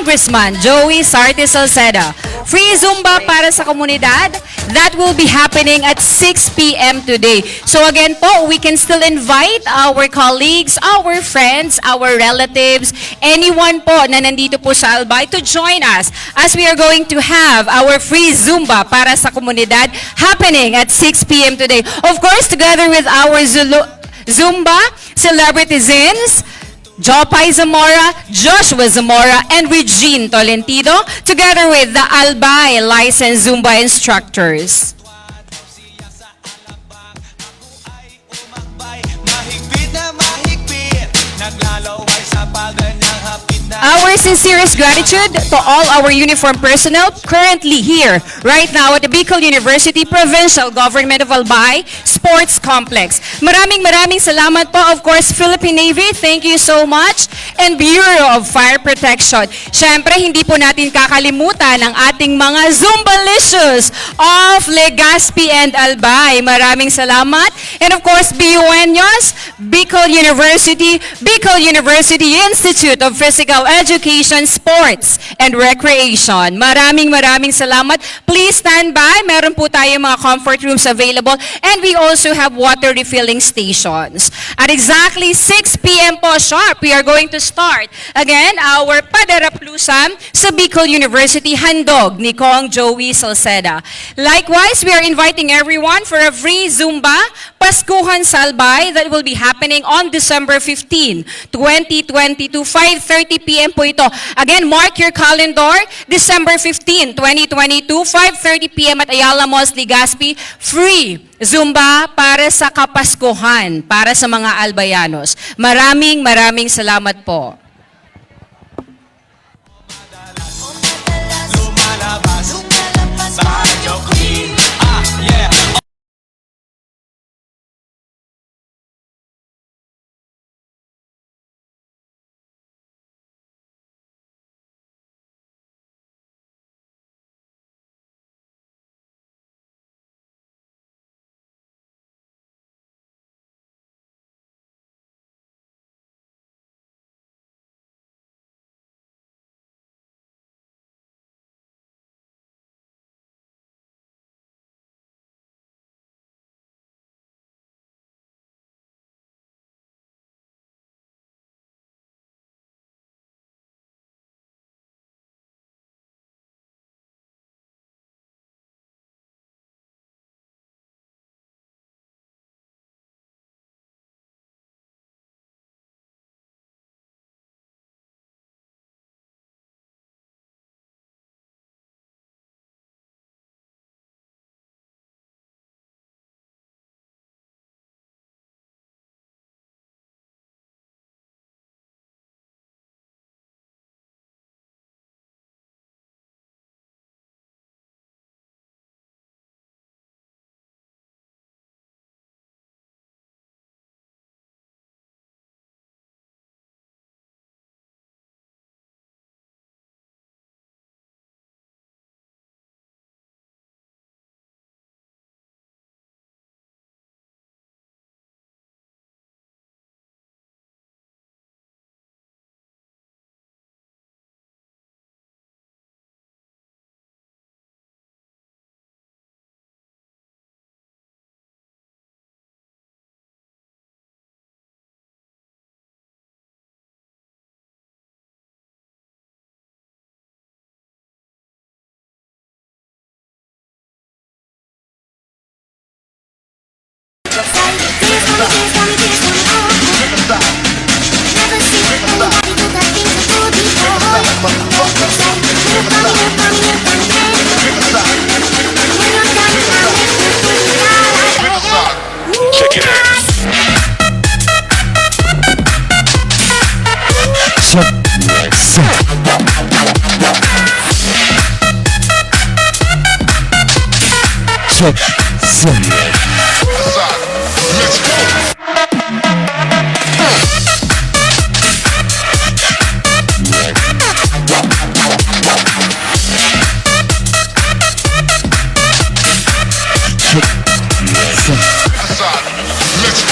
Congressman Joey Sarte Salceda. Free Zumba para sa komunidad. That will be happening at 6 p.m. today. So again po, we can still invite our colleagues, our friends, our relatives, anyone po na nandito po sa Albay to join us as we are going to have our free Zumba para sa komunidad happening at 6 p.m. today. Of course, together with our Zumba celebrity zins, Jopay Zamora, Joshua Zamora, and Regine Tolentino, together with the Albay licensed Zumba instructors. Our sincerest gratitude to all our uniformed personnel currently here, right now at the Bicol University Provincial Government of Albay Sports Complex. Maraming salamat po. Of course, Philippine Navy, thank you so much. And Bureau of Fire Protection. Siyempre, hindi po natin kakalimutan ang ating mga Zumbalicious of Legazpi and Albay. Maraming salamat. And of course, BUNYOS, Bicol University Institute of Physical Education, Sports, and Recreation. Maraming salamat. Please stand by. Meron po tayo mga comfort rooms available. And we also have water refilling stations. At exactly 6 p.m. po sharp, we are going to start again our PADARAPLUSAN sa Bicol University handog ni Kong Joey Salceda. Likewise, we are inviting everyone for a free Zumba Paskuhan sa Albay that will be happening on December 15, 2022, 5:30 p.m. po ito. Again, mark your calendar, December 15, 2022, 5:30 p.m. at Ayala Malls, Legazpi, free Zumba para sa Kapaskuhan, para sa mga Albayanos. Maraming salamat po. Check it out. Let's go. Let's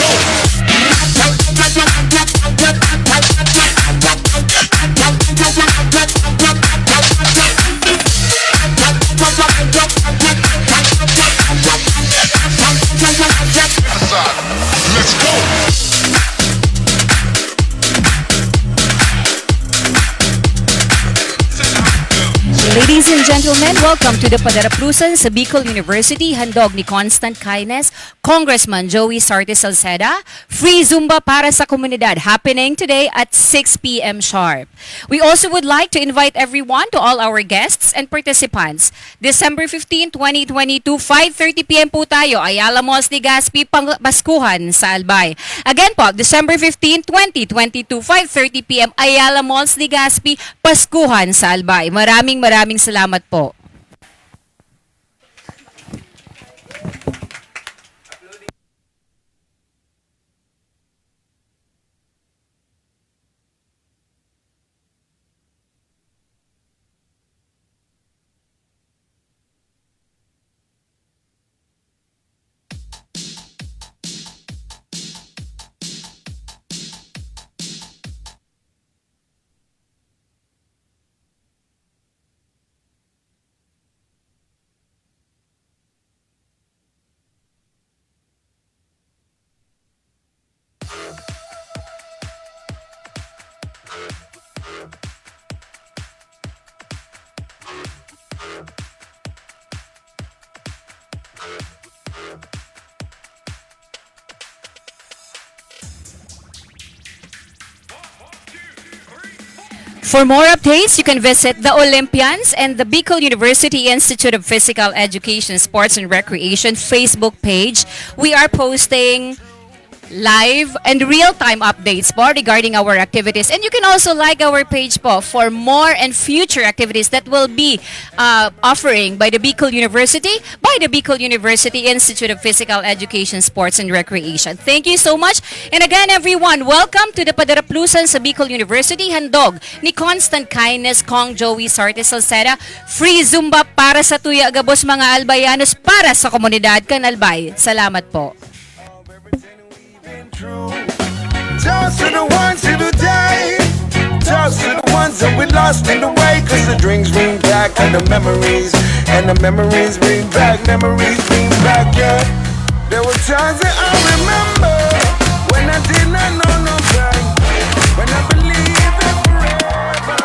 go. Ladies and gentlemen, welcome to the PADARAPLUSAN sa Bicol University. Handog ni Constant Kindness, Congressman Joey Sarte Salceda. Free Zumba para sa komunidad happening today at 6 p.m. sharp. We also would like to invite everyone to all our guests and participants. December 15, 2022, 5:30 p.m. po tayo, Ayala Malls, Legazpi, Paskuhan sa Albay. Again po, December 15, 2022, 5:30 p.m. Ayala Malls, Legazpi, Paskuhan sa Albay. Maraming salamat po. For more updates, you can visit the Olympians and the Bicol University Institute of Physical Education, Sports and Recreation Facebook page. We are posting live and real-time updates po regarding our activities. And you can also like our page po for more and future activities that will be offering by the Bicol University Institute of Physical Education, Sports and Recreation. Thank you so much. And again, everyone, welcome to the PADARAPLUSAN sa Bicol University. Handog ni Constant Kindness, Kong Joey Sarte Salceda. Free Zumba para sa Tuya Agabos mga Albayanos, para sa komunidad Kanalbay. Salamat po. Toast to the ones who today. Toast to the ones that we lost in the way. Cause the drinks bring back and the memories bring back, yeah. There were times that I remember when I did not know no pain, when I believed in forever.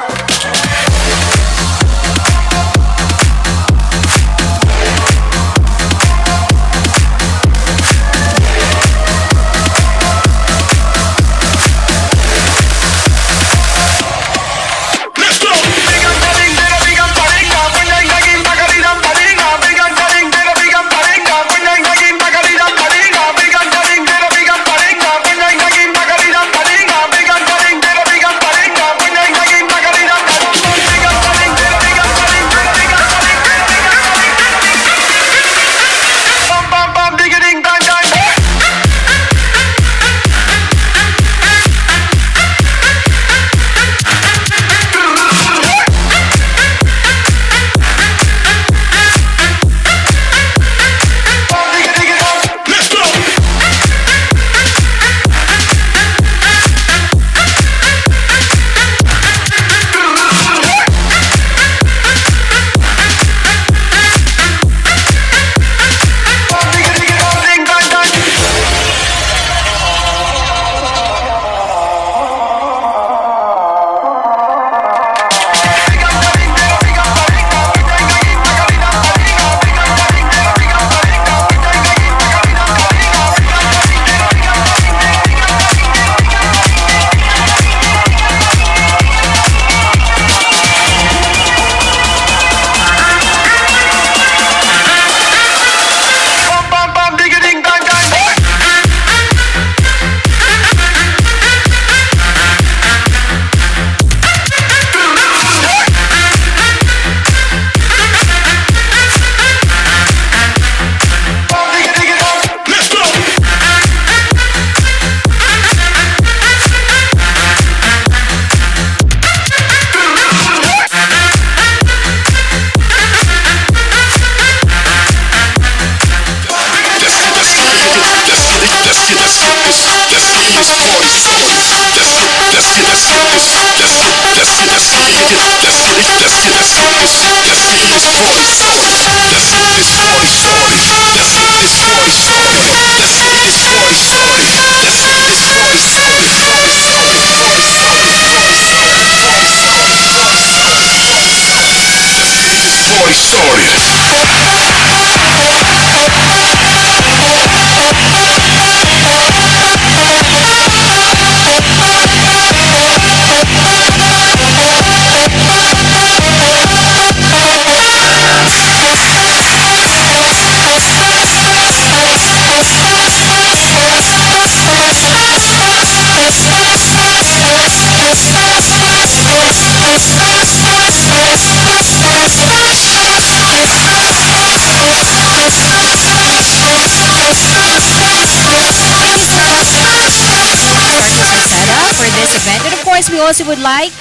also would like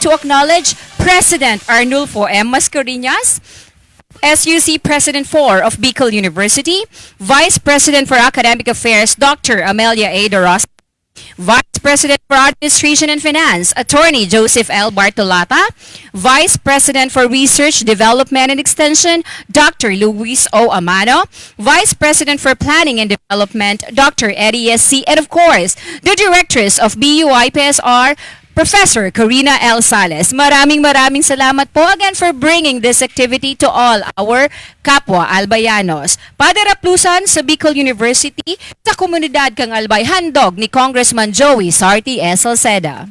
to acknowledge President Arnulfo M. Mascareñas, SUC President 4 of Bicol University, Vice President for Academic Affairs, Dr. Amelia A. Doros, Vice President for Administration and Finance, Attorney Joseph L. Bartolata, Vice President for Research, Development and Extension, Dr. Luis O. Amano, Vice President for Planning and Development, Dr. Eddie S.C., and of course, the Directress of BUIPSR, Professor Corina L. Sales. Maraming salamat po again for bringing this activity to all our kapwa albayanos. Padaraplusan sa Bicol University sa komunidad kang Albay, handog ni Congressman Joey Sarti S. Salceda.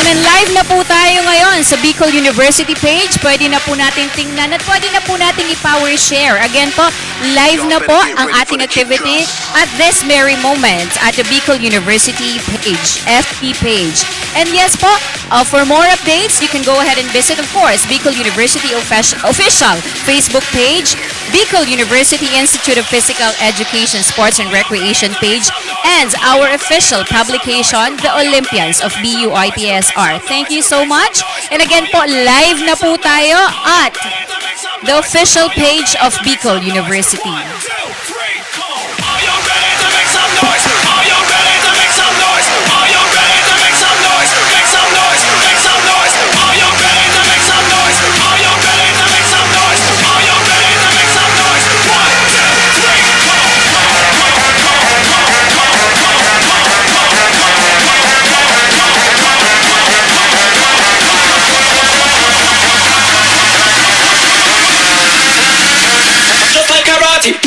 Live na po tayo ngayon sa Bicol University page. Pwede na po natin tingnan at pwede na po natin i-power share. Again po, live na po ang ating activity at this very moment at the Bicol University page, FB page. And yes po, for more updates, you can go ahead and visit, of course, Bicol University official Facebook page, Bicol University Institute of Physical Education, Sports and Recreation page, and our official publication, The Olympians of BUIPSR. Thank you so much. And again po, live na po tayo at the official page of Bicol University.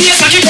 Yes, I keep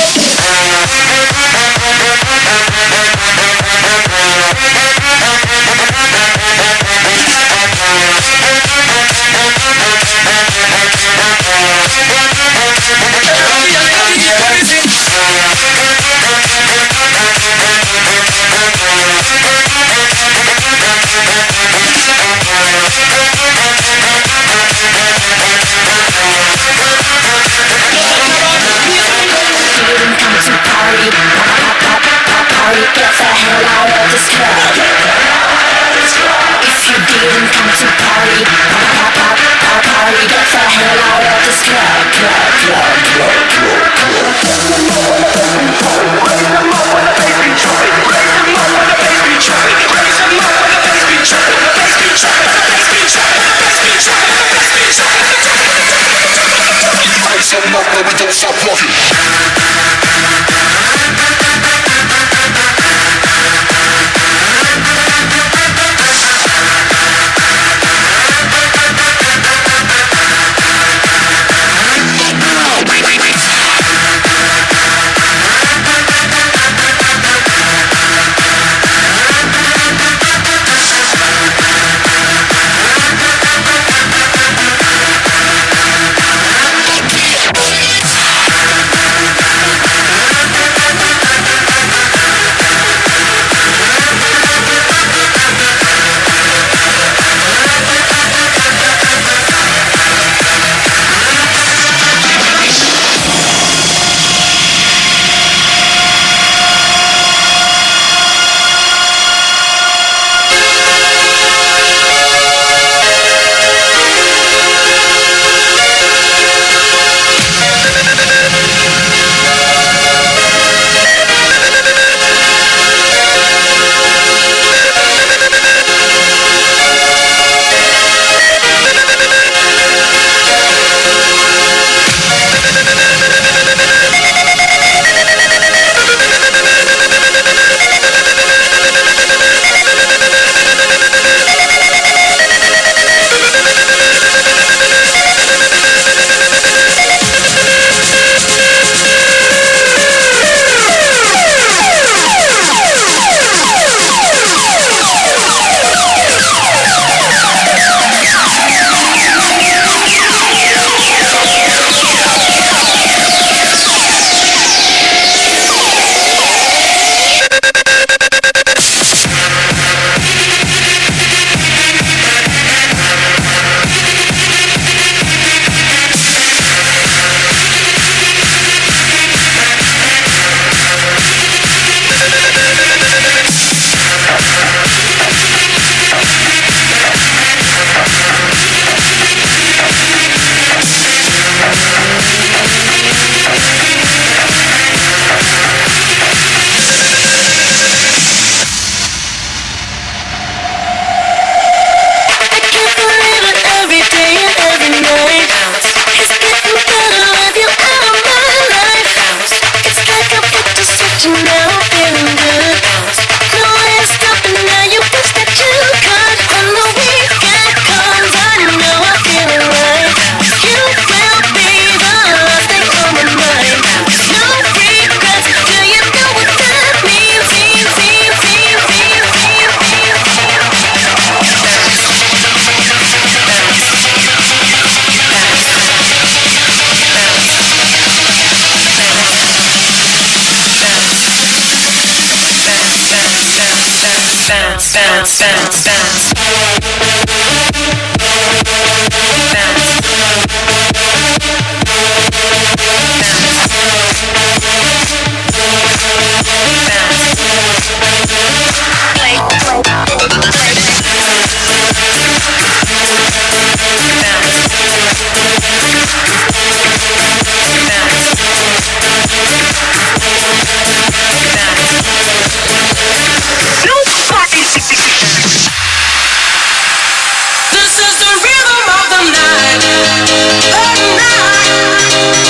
This is the rhythm of the night.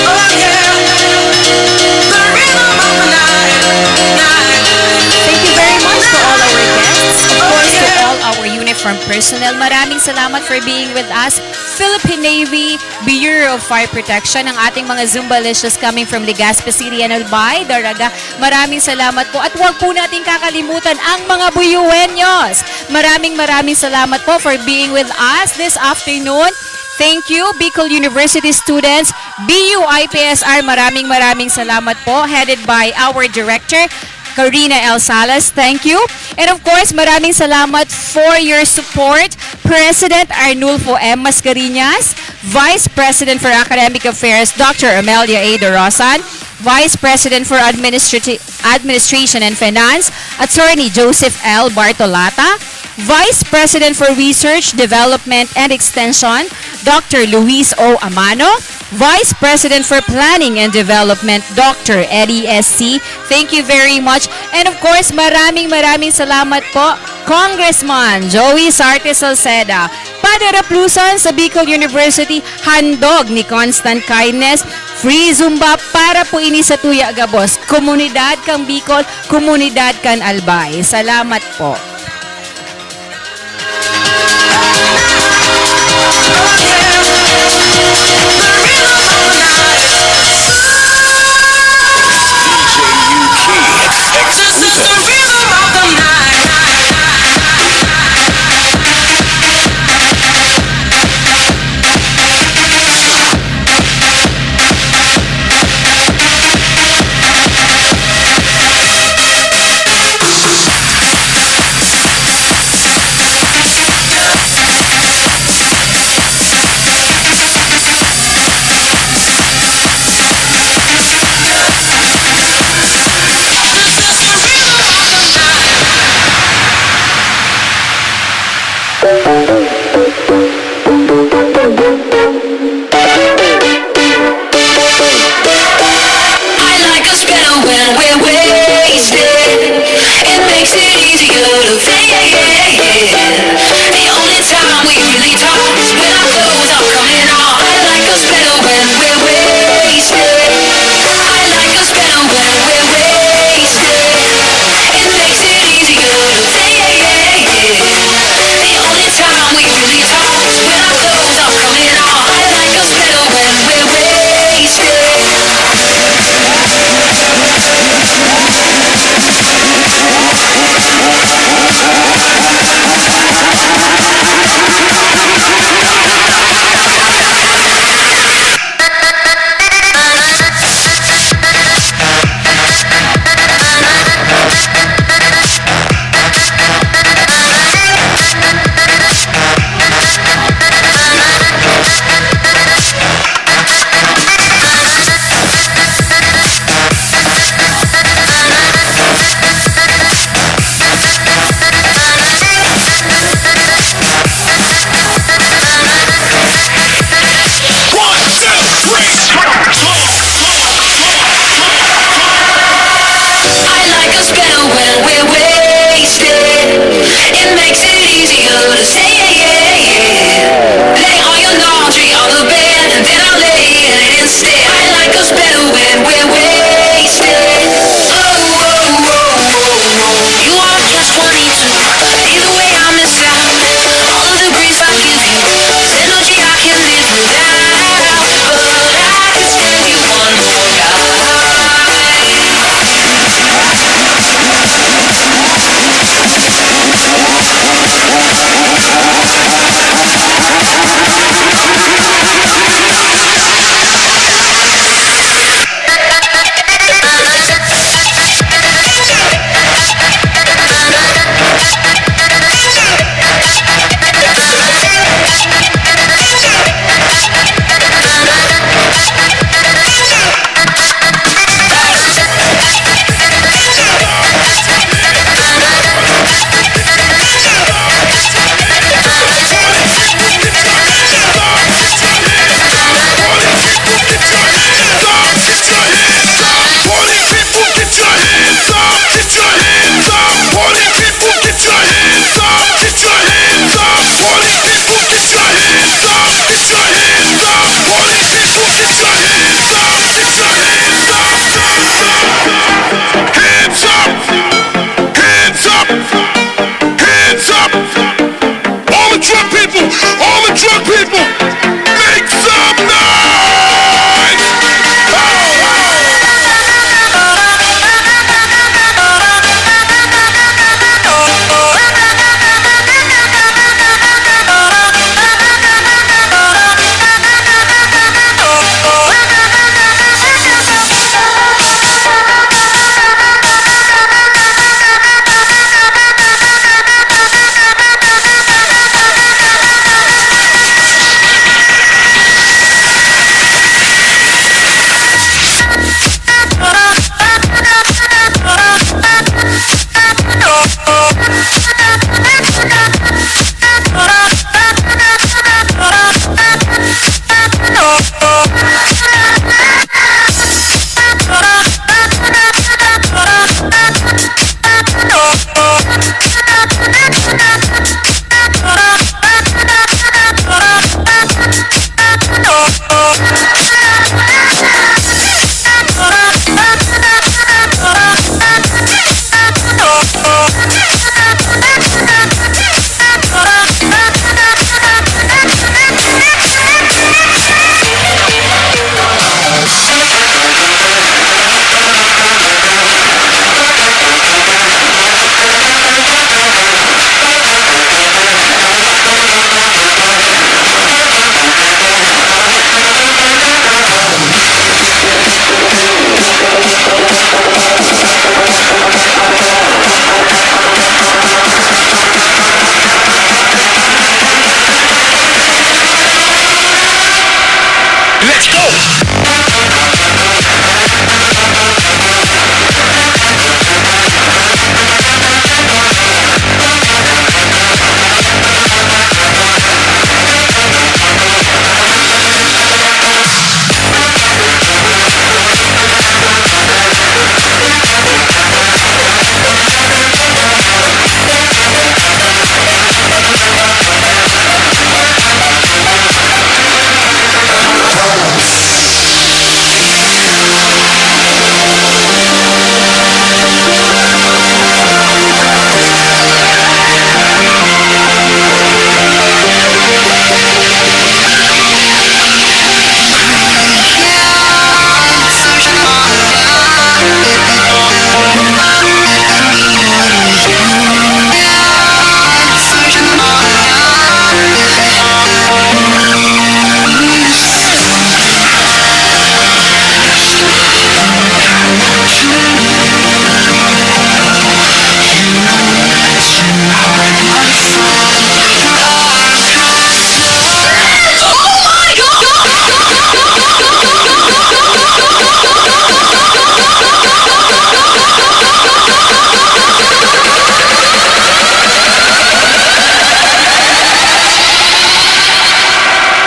Oh yeah. The rhythm of the night. Thank you very much to all our guests. Of course, to all our uniform personnel. Maraming salamat for being with us. Philippine Navy, Bureau of Fire Protection, ang ating mga Zumbalicious coming from Legazpi City and Albay, Daraga. Maraming salamat po. At huwag po natin kakalimutan ang mga Buyueños. Maraming salamat po for being with us this afternoon. Thank you, Bicol University students, BUIPSR, maraming salamat po, headed by our director, Karina L. Salas, thank you. And of course, maraming salamat for your support, President Arnulfo M. Mascareñas, Vice President for Academic Affairs, Dr. Amelia A. Dorosan, Vice President for Administration and Finance, Attorney Joseph L. Bartolata, Vice President for Research, Development and Extension, Dr. Luis O. Amano, Vice President for Planning and Development, Dr. Eddie S.C. Thank you very much. And of course, maraming salamat po, Congressman Joey Sarte Salceda. PADARAPLUSAN sa Bicol University, handog ni Constant Kindness, free Zumba para po ini sa Tuya Gabos. Komunidad kang Bicol, komunidad kan Albay. Salamat po. This is the rhythm of the night.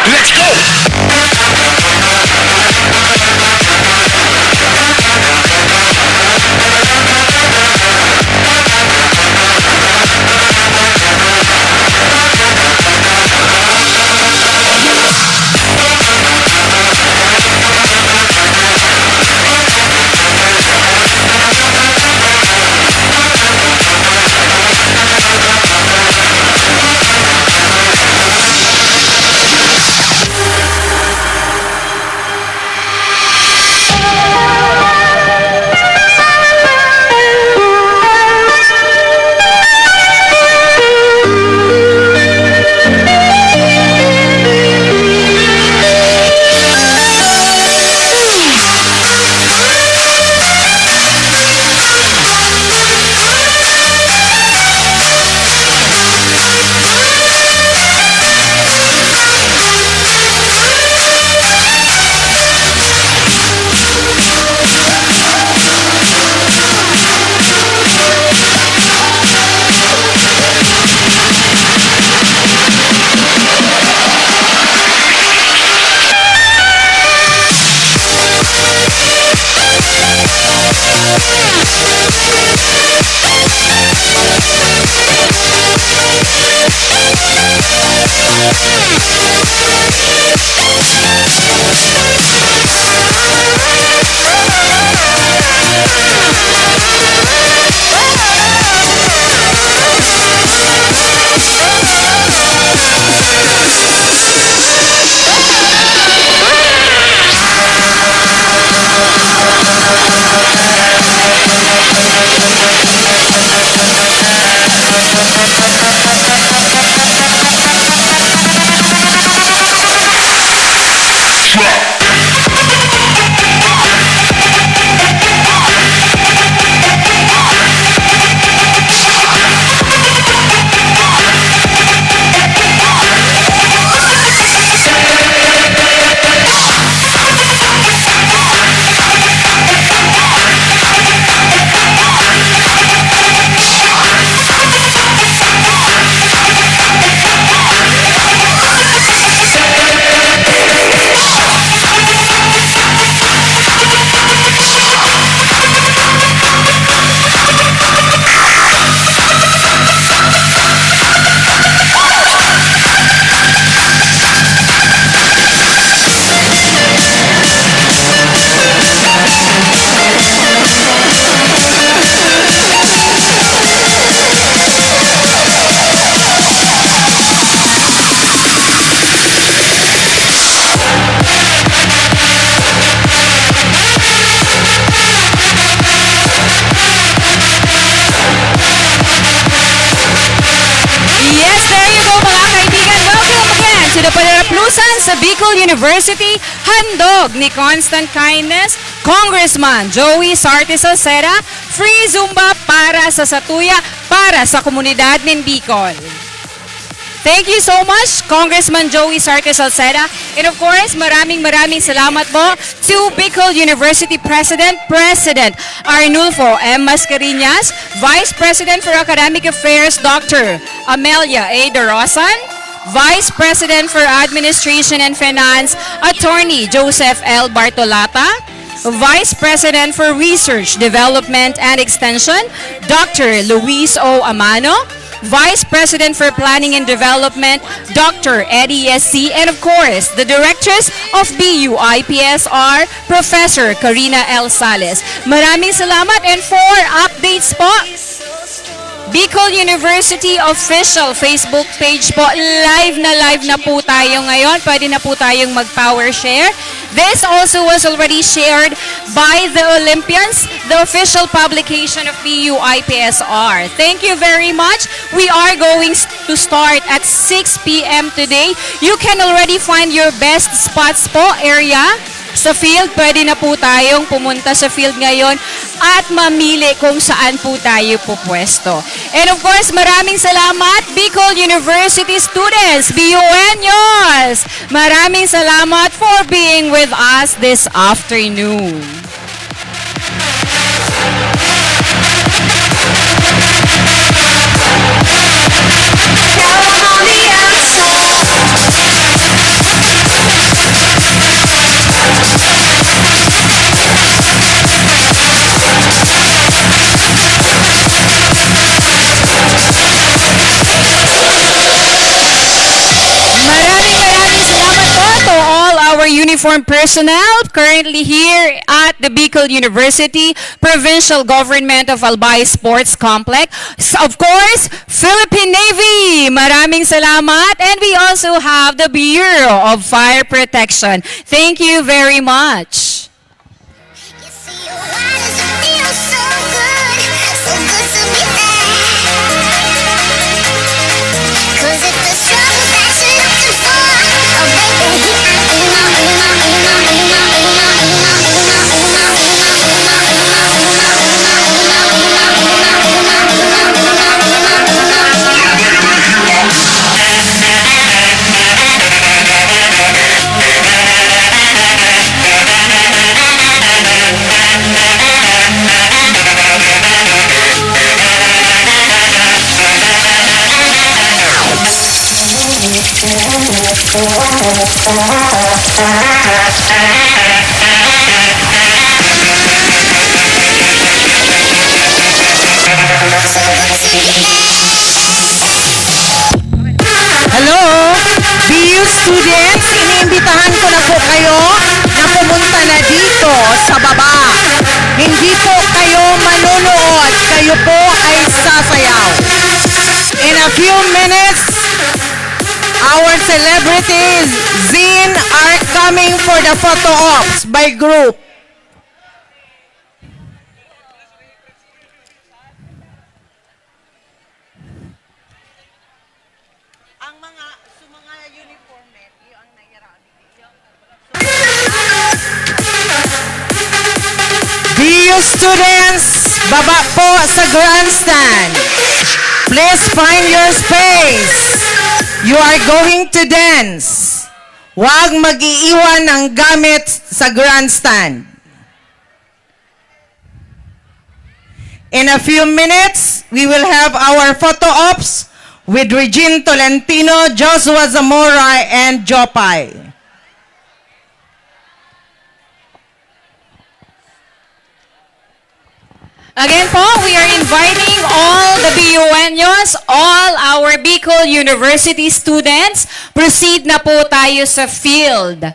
Let's go! PADARAPLUSAN sa Bicol University, handog ni Constant Kindness, Congressman Joey Sarte Salceda, free Zumba para sa Satuya, para sa komunidad ng Bicol. Thank you so much, Congressman Joey Sartes Salceda. And of course, maraming salamat po to Bicol University President Arnulfo M. Mascareñas, Vice President for Academic Affairs, Dr. Amelia A. Dorosan, Vice President for Administration and Finance, Attorney Joseph L. Bartolata, Vice President for Research, Development and Extension, Dr. Luis O. Amano, Vice President for Planning and Development, Dr. Eddie S.C., and of course, the Directress of BU IPSR, Professor Karina L. Sales. Maraming salamat, and for updates po, Bicol University official Facebook page po. Live na po tayo ngayon. Pwede na po tayong mag-power share. This also was already shared by the Olympians, the official publication of BU IPSR. Thank you very much. We are going to start at 6 p.m. today. You can already find your best spots po, area. Sa field, pwede na po tayong pumunta sa field ngayon at mamili kung saan po tayo pupwesto. And of course, maraming salamat, Bicol University students, BUeños! Maraming salamat for being with us this afternoon. Uniformed personnel currently here at the Bicol University Provincial Government of Albay Sports Complex. Of course, Philippine Navy, maraming salamat. And we also have the Bureau of Fire Protection. Thank you very much. You see, why does it feel so good to be back? 'Cause it's the struggle that you're looking for. Oh, baby, Hello, BU students, iniimbitahan ko na po kayo na pumunta na dito sa baba. Hindi po kayo manunood, kayo po ay sasayaw. In a few minutes, our celebrities, Zin, are coming for the photo ops by group. Ang mga uniform yung ang BU students, baba po sa grandstand. Please find your space. You are going to dance. Huwag mag-iiwan ng gamit sa grandstand. In a few minutes, we will have our photo ops with Regine Tolentino, Joshua Zamora, and Jopay. Again po, we are inviting all the BUeños, all our Bicol University students. Proceed na po tayo sa field.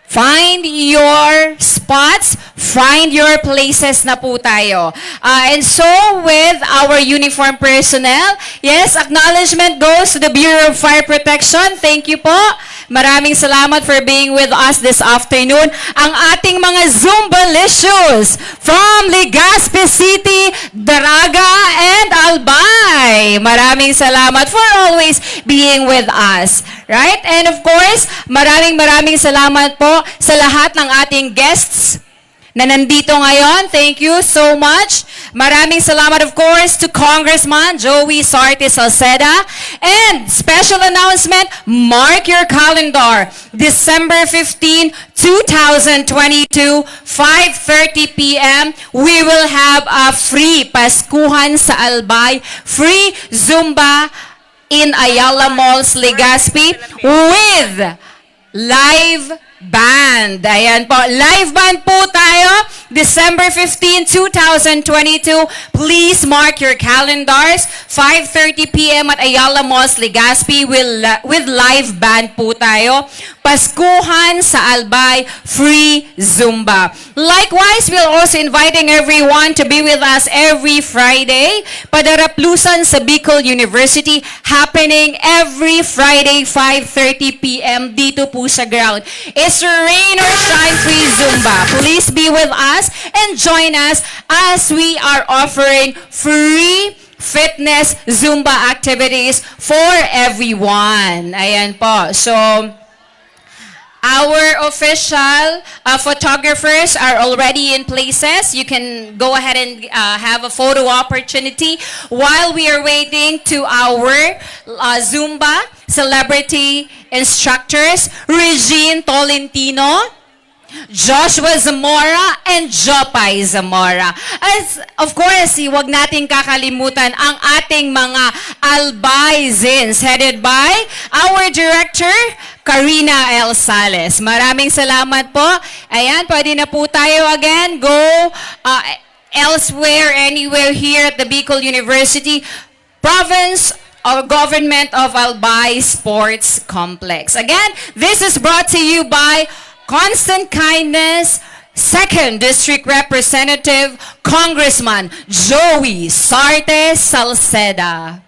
Find your spots, find your places na po tayo. And so with our uniform personnel, yes, acknowledgement goes to the Bureau of Fire Protection. Thank you po. Maraming salamat for being with us this afternoon. Ang ating mga Zumbalicious from Legazpi City, Daraga, and Albay. Maraming salamat for always being with us. Right? And of course, maraming salamat po sa lahat ng ating guests na nandito ngayon. Thank you so much. Maraming salamat, of course, to Congressman Joey Sarte Salceda. And special announcement, mark your calendar. December 15, 2022, 5:30 p.m., we will have a free Paskuhan sa Albay, free Zumba in Ayala Malls, Legazpi, with live band. Ayan po. Live band po tayo. December 15, 2022. Please mark your calendars. 5:30 p.m. at Ayala Malls, Legazpi with live band po tayo. Paskuhan sa Albay, free Zumba. Likewise, we're also inviting everyone to be with us every Friday. PADARAPLUSAN sa Bicol University, happening every Friday, 5:30 p.m. dito po sa ground. It's rain or shine free Zumba. Please be with us and join us as we are offering free fitness Zumba activities for everyone. Ayan po. So, our official photographers are already in places. You can go ahead and have a photo opportunity while we are waiting to our Zumba celebrity instructors, Regine Tolentino, Joshua Zamora, and Jopay Zamora. As, of course, huwag natin kakalimutan ang ating mga Albayzins headed by our director, Karina L. Sales. Maraming salamat po. Ayan, pwede na po tayo again. Go elsewhere, anywhere here at the Bicol University Province or Government of Albay Sports Complex. Again, this is brought to you by Constant Kindness, 2nd District Representative, Congressman Joey Sarte Salceda.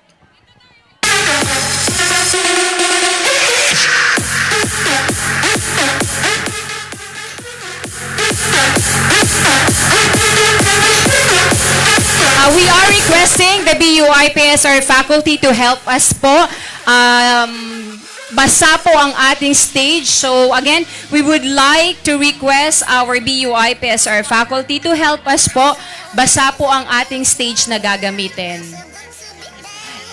We are requesting the BUI-PSR faculty to help us po. Basa po ang ating stage. So again, we would like to request our BUI-PSR faculty to help us po. Basa po ang ating stage na gagamitin.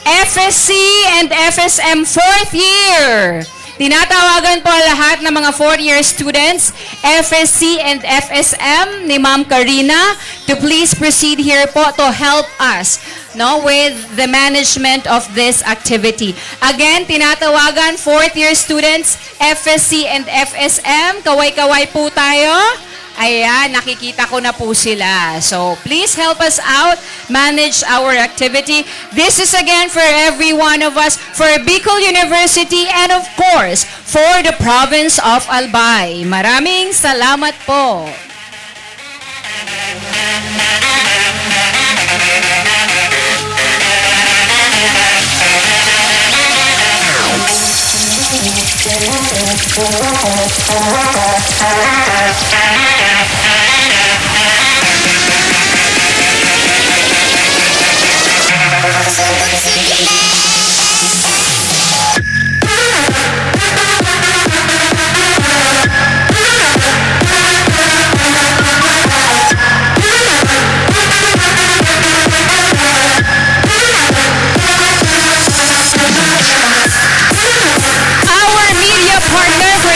FSC and FSM 4th year. Tinatawagan po lahat ng mga 4th-year students, FSC and FSM ni Ma'am Karina, to please proceed here po to help us with the management of this activity. Again, tinatawagan 4th-year students, FSC and FSM. Kaway-kaway po tayo. Ayan, nakikita ko na po sila. So, please help us out, manage our activity. This is again for every one of us, for Bicol University, and of course, for the province of Albay. Maraming salamat po.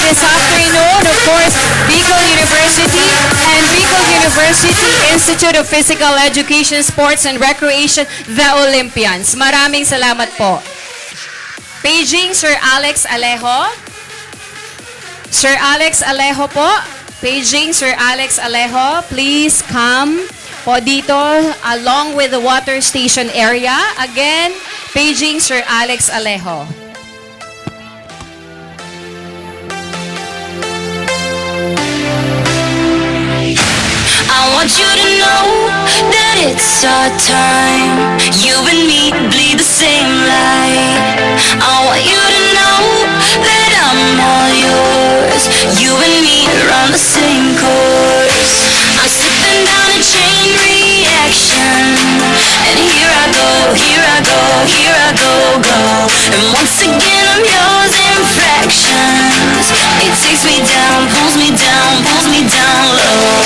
This afternoon, of course, Bicol University and Bicol University Institute of Physical Education, Sports and Recreation, the Olympians. Maraming salamat po. Paging Sir Alex Alejo. Sir Alex Alejo po. Paging Sir Alex Alejo. Please come po dito along with the water station area. Again, paging Sir Alex Alejo. I want you to know that it's our time. You and me bleed the same light. I want you to know that I'm all yours. You and me run the same course. I'm slipping down a chain reaction, and here I go, here I go, here I go, go. And once again I'm yours in fractions. It takes me down, pulls me down, pulls me down low.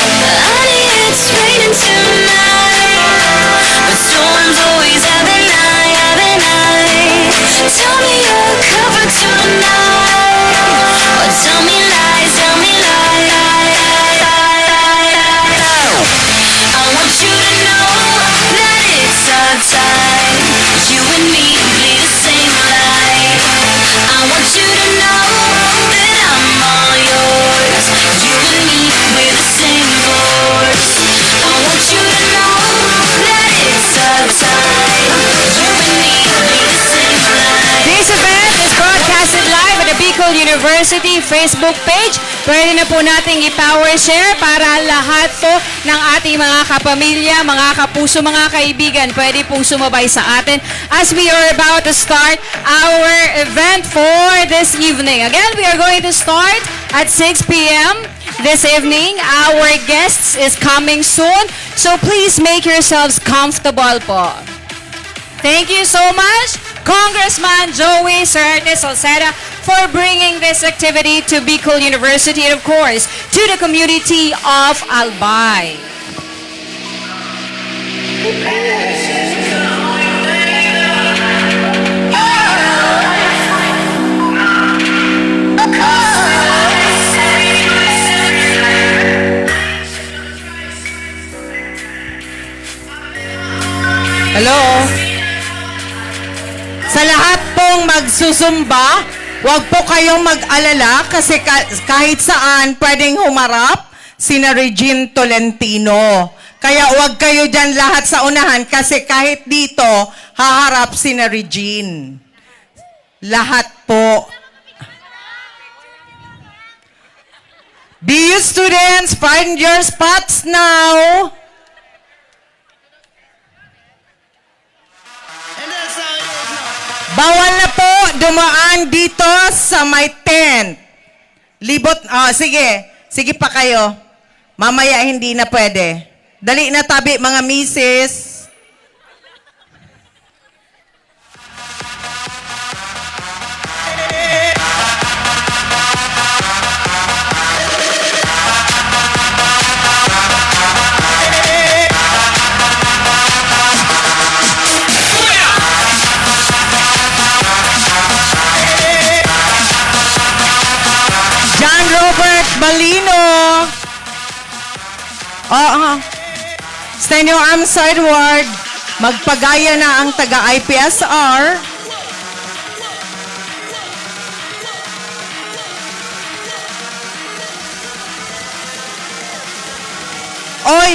University Facebook page. Pwede na po nating i-power share para lahat po ng ating mga kapamilya, mga kapuso, mga kaibigan, pwede pong sumabay sa atin as we are about to start our event for this evening. Again, we are going to start at 6 p.m. this evening. Our guests is coming soon, so please make yourselves comfortable po. Thank you so much, Congressman Joey Certes Salceda, for bringing this activity to Bicol University and, of course, to the community of Albay. Hello? Sa lahat pong magsusumba, huwag po kayong mag-alala kasi kahit saan pwedeng humarap sina Regine Tolentino. Kaya huwag kayo dyan lahat sa unahan kasi kahit dito, haharap sina Regine. Lahat po. BU students, find your spots now. Bawal na po dumaan dito sa may tent. Libot, sige. Sige pa kayo. Mamaya hindi na pwede. Dali na tabi mga misis. Balino. Stand your arms sideward. Magpagaya na ang taga-IPSR. Oy,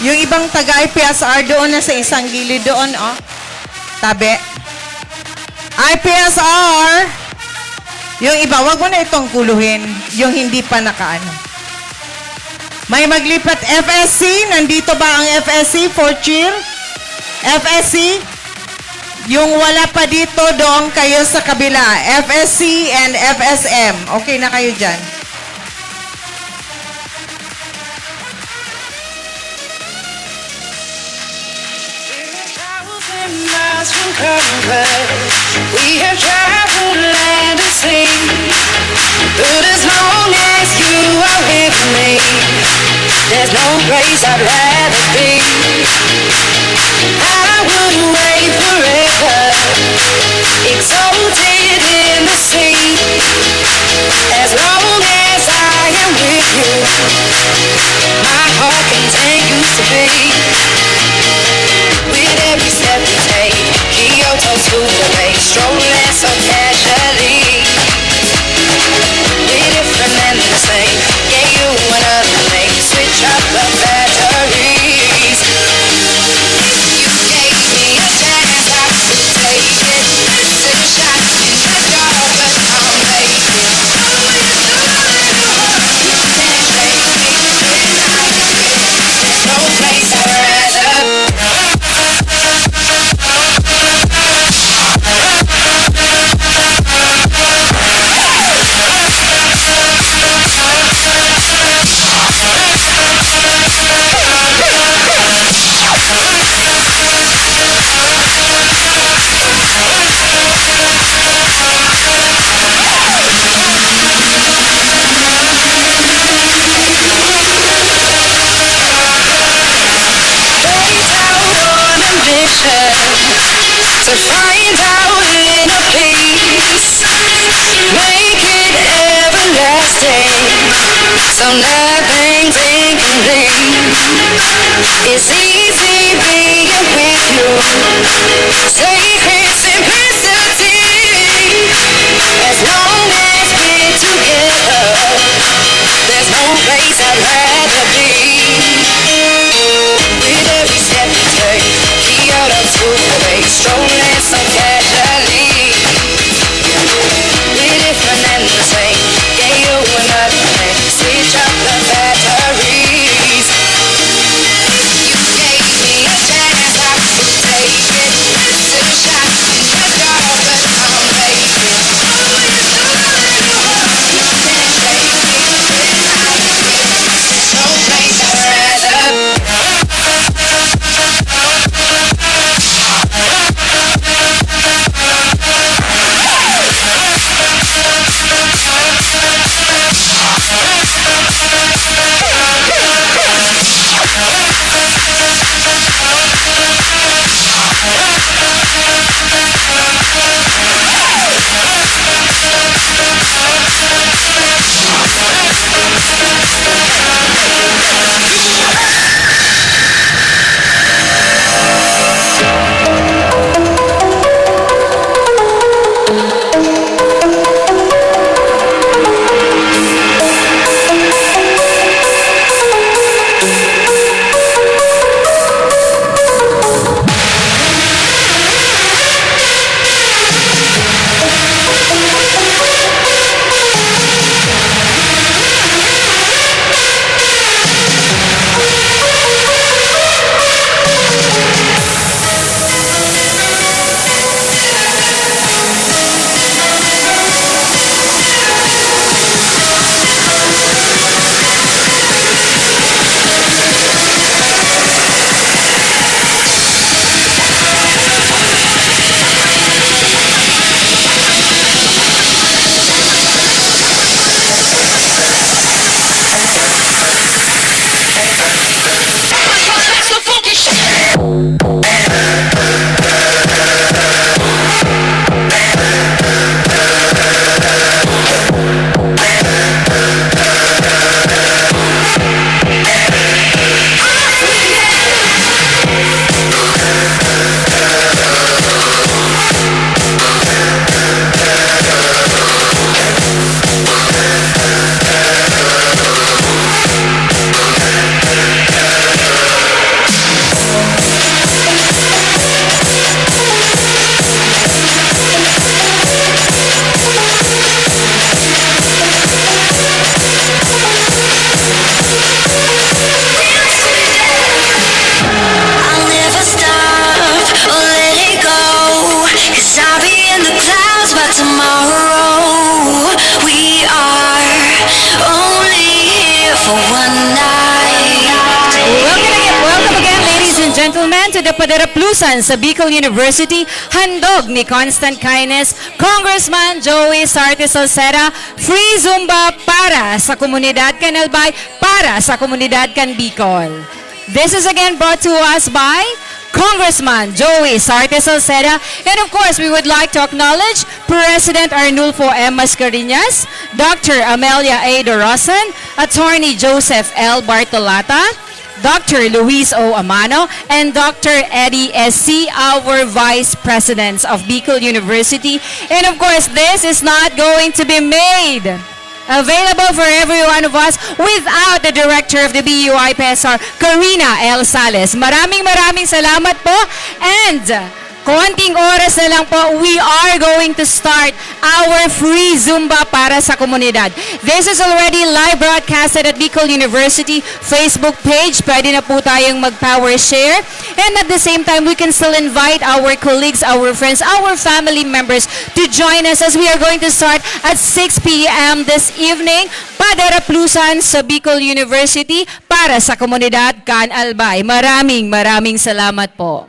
yung ibang taga-IPSR doon na sa isang gilid doon, Tabi. IPSR. Yung iba, wag mo na itong kuluhin. Yung hindi pa nakaano. May maglipat FSC. Nandito ba ang FSC for cheer? FSC? Yung wala pa dito, doon kayo sa kabila. FSC and FSM. Okay na kayo dyan. We have traveled land and sea, but as long as you are with me, there's no place I'd rather be. I would wait forever, exalted in the sea, as long as I am with you. My heart continues to beat with every step we take. Kyoto to the bay, strolling so casually. We're different and the same. Gave you another lane, switch up the batteries. You gave me a chance, I could take it. Took shots in the dark, but I'll make it. You can't shake me tonight. There's no place I'd rather. To find out inner peace, make it everlasting, so nothing's incomplete. It's easy being with you, sacred simplicity. As long as we're together, there's no place I'd rather be. With every step you take, Kyoto to the bay, strolling so casually. We're different and the same. to the PADARAPLUSAN sa Bicol University, handog ni Constant Kindness, Congressman Joey Sarte Salceda, free Zumba para sa komunidad Canalbay, para sa komunidad Can Bicol. This is again brought to us by Congressman Joey Sarte Salceda, and of course, we would like to acknowledge President Arnulfo M. Mascareñas, Dr. Amelia A. Dorosan, Attorney Joseph L. Bartolata, Dr. Luis O. Amano, and Dr. Eddie S.C., our Vice Presidents of Bicol University. And of course, this is not going to be made available for every one of us without the Director of the BUI-PSR, Karina L. Sales. Maraming salamat po, and konting oras na lang po, we are going to start our free Zumba para sa komunidad. This is already live broadcasted at Bicol University Facebook page. Pwede na po tayong mag-power share. And at the same time, we can still invite our colleagues, our friends, our family members to join us as we are going to start at 6 p.m. this evening. PADARAPLUSAN sa Bicol University para sa komunidad Can Albay. Maraming salamat po.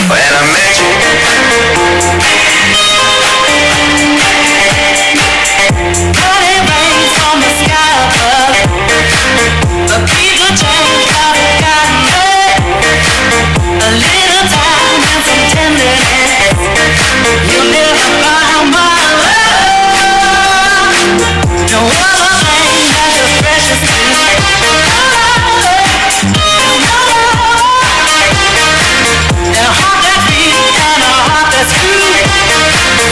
When I met you, Money rains from the sky above. The people change how they got mad. A little time and some tenderness. You'll never find my love. No other thing that's as precious to me. And a heart that beats and a heart that's true.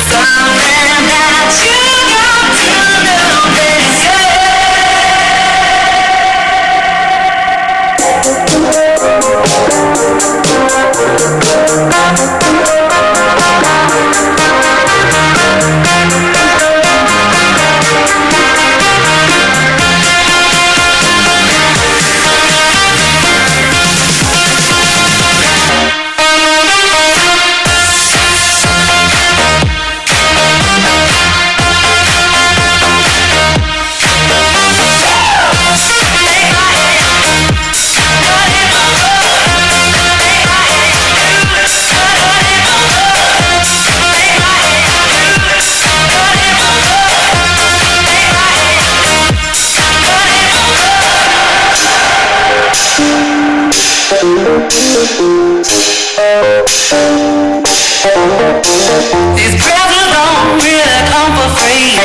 Something that you got to know, baby. These presents don't really come for free.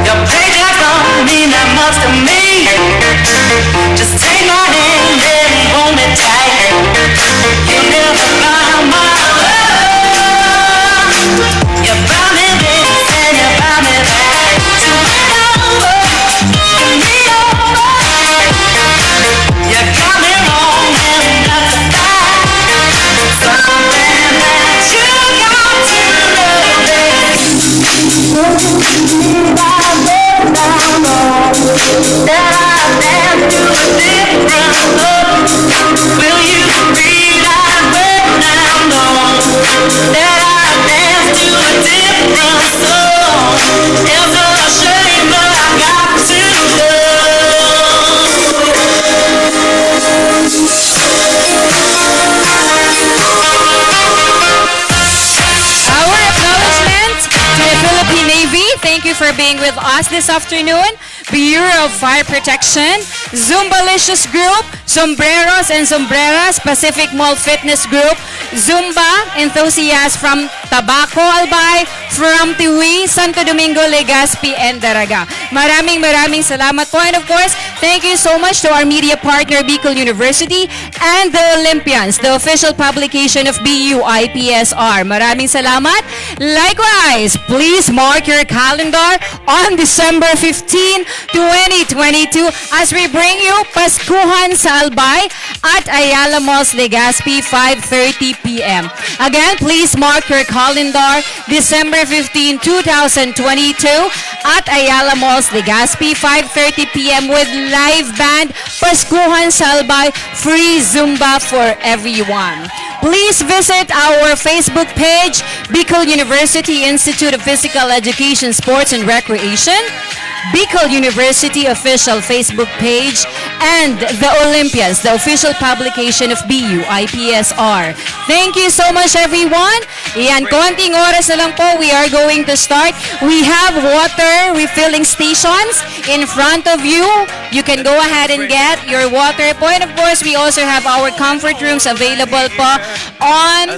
Your paycheck don't mean that much to me. Just take my hand and hold me tight. You'll never find my love. You buy me this and you buy me that. To win over, to me over. You got me wrong and that's a fact. Something that you got to know, that I dance to a different love. Will you realize when I'm gone that I dance to a different song? It's a shame, but I got to go. Our acknowledgement to the Philippine Navy. Thank you for being with us this afternoon. Bureau of Fire Protection, Zumbalicious Group, Sombreros and Sombreras, Pacific Mall Fitness Group, Zumba enthusiasts from Tabaco, Albay, from Tiwi, Santo Domingo, Legazpi, and Daraga. Maraming salamat po. And of course, thank you so much to our media partner, Bicol University, and the Olympians, the official publication of BU IPSR. Maraming salamat. Likewise, please mark your calendar on December 15, 2022 as we bring you Paskuhan sa Albay at Ayala Malls, Legazpi, 5:30 p.m. Again, please mark your calendar, December 15, 2022 at Ayala Malls, Legazpi, 5:30 p.m. with live band Paskuhan sa Albay, free Zumba for everyone. Please visit our Facebook page, Bicol University Institute of Physical Education, Sports and Recreation, Bicol University official Facebook page, and the Olympians, the official publication of BU IPSR. Thank you so much, everyone. Yan, konting oras na lang po, we are going to start. We have water refilling stations in front of you. You can go ahead and get your water po. And of course, we also have our comfort rooms available po on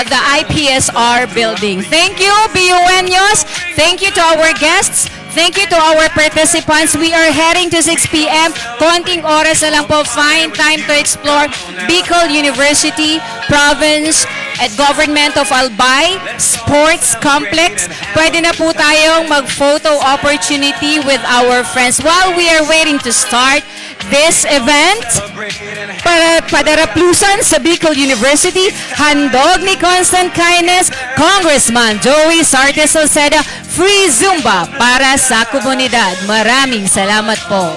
the IPSR building. Thank you, BUNyos. Thank you to our guests. Thank you to our participants. We are heading to 6 p.m. Konting oras na lang po. Find time to explore Bicol University, Province, at Government of Albay Sports Complex. Pwede na po tayong mag-photo opportunity with our friends while we are waiting to start this event. Para PADARAPLUSAN sa Bicol University, handog ni Constant Kindness, Congressman Joey Sarte Salceda, free Zumba para sa komunidad. Maraming salamat po.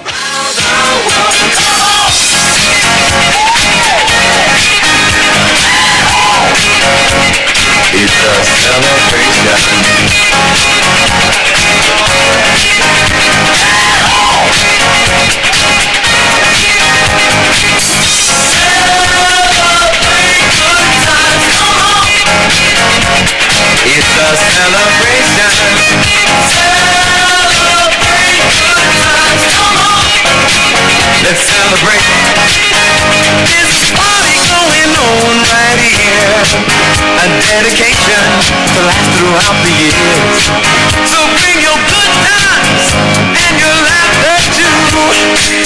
It's a celebration. It's a celebration. Celebrate good times. Come on. Let's celebrate. There's a party going on right here. A dedication to last throughout the years. So bring your good times and your laughter too.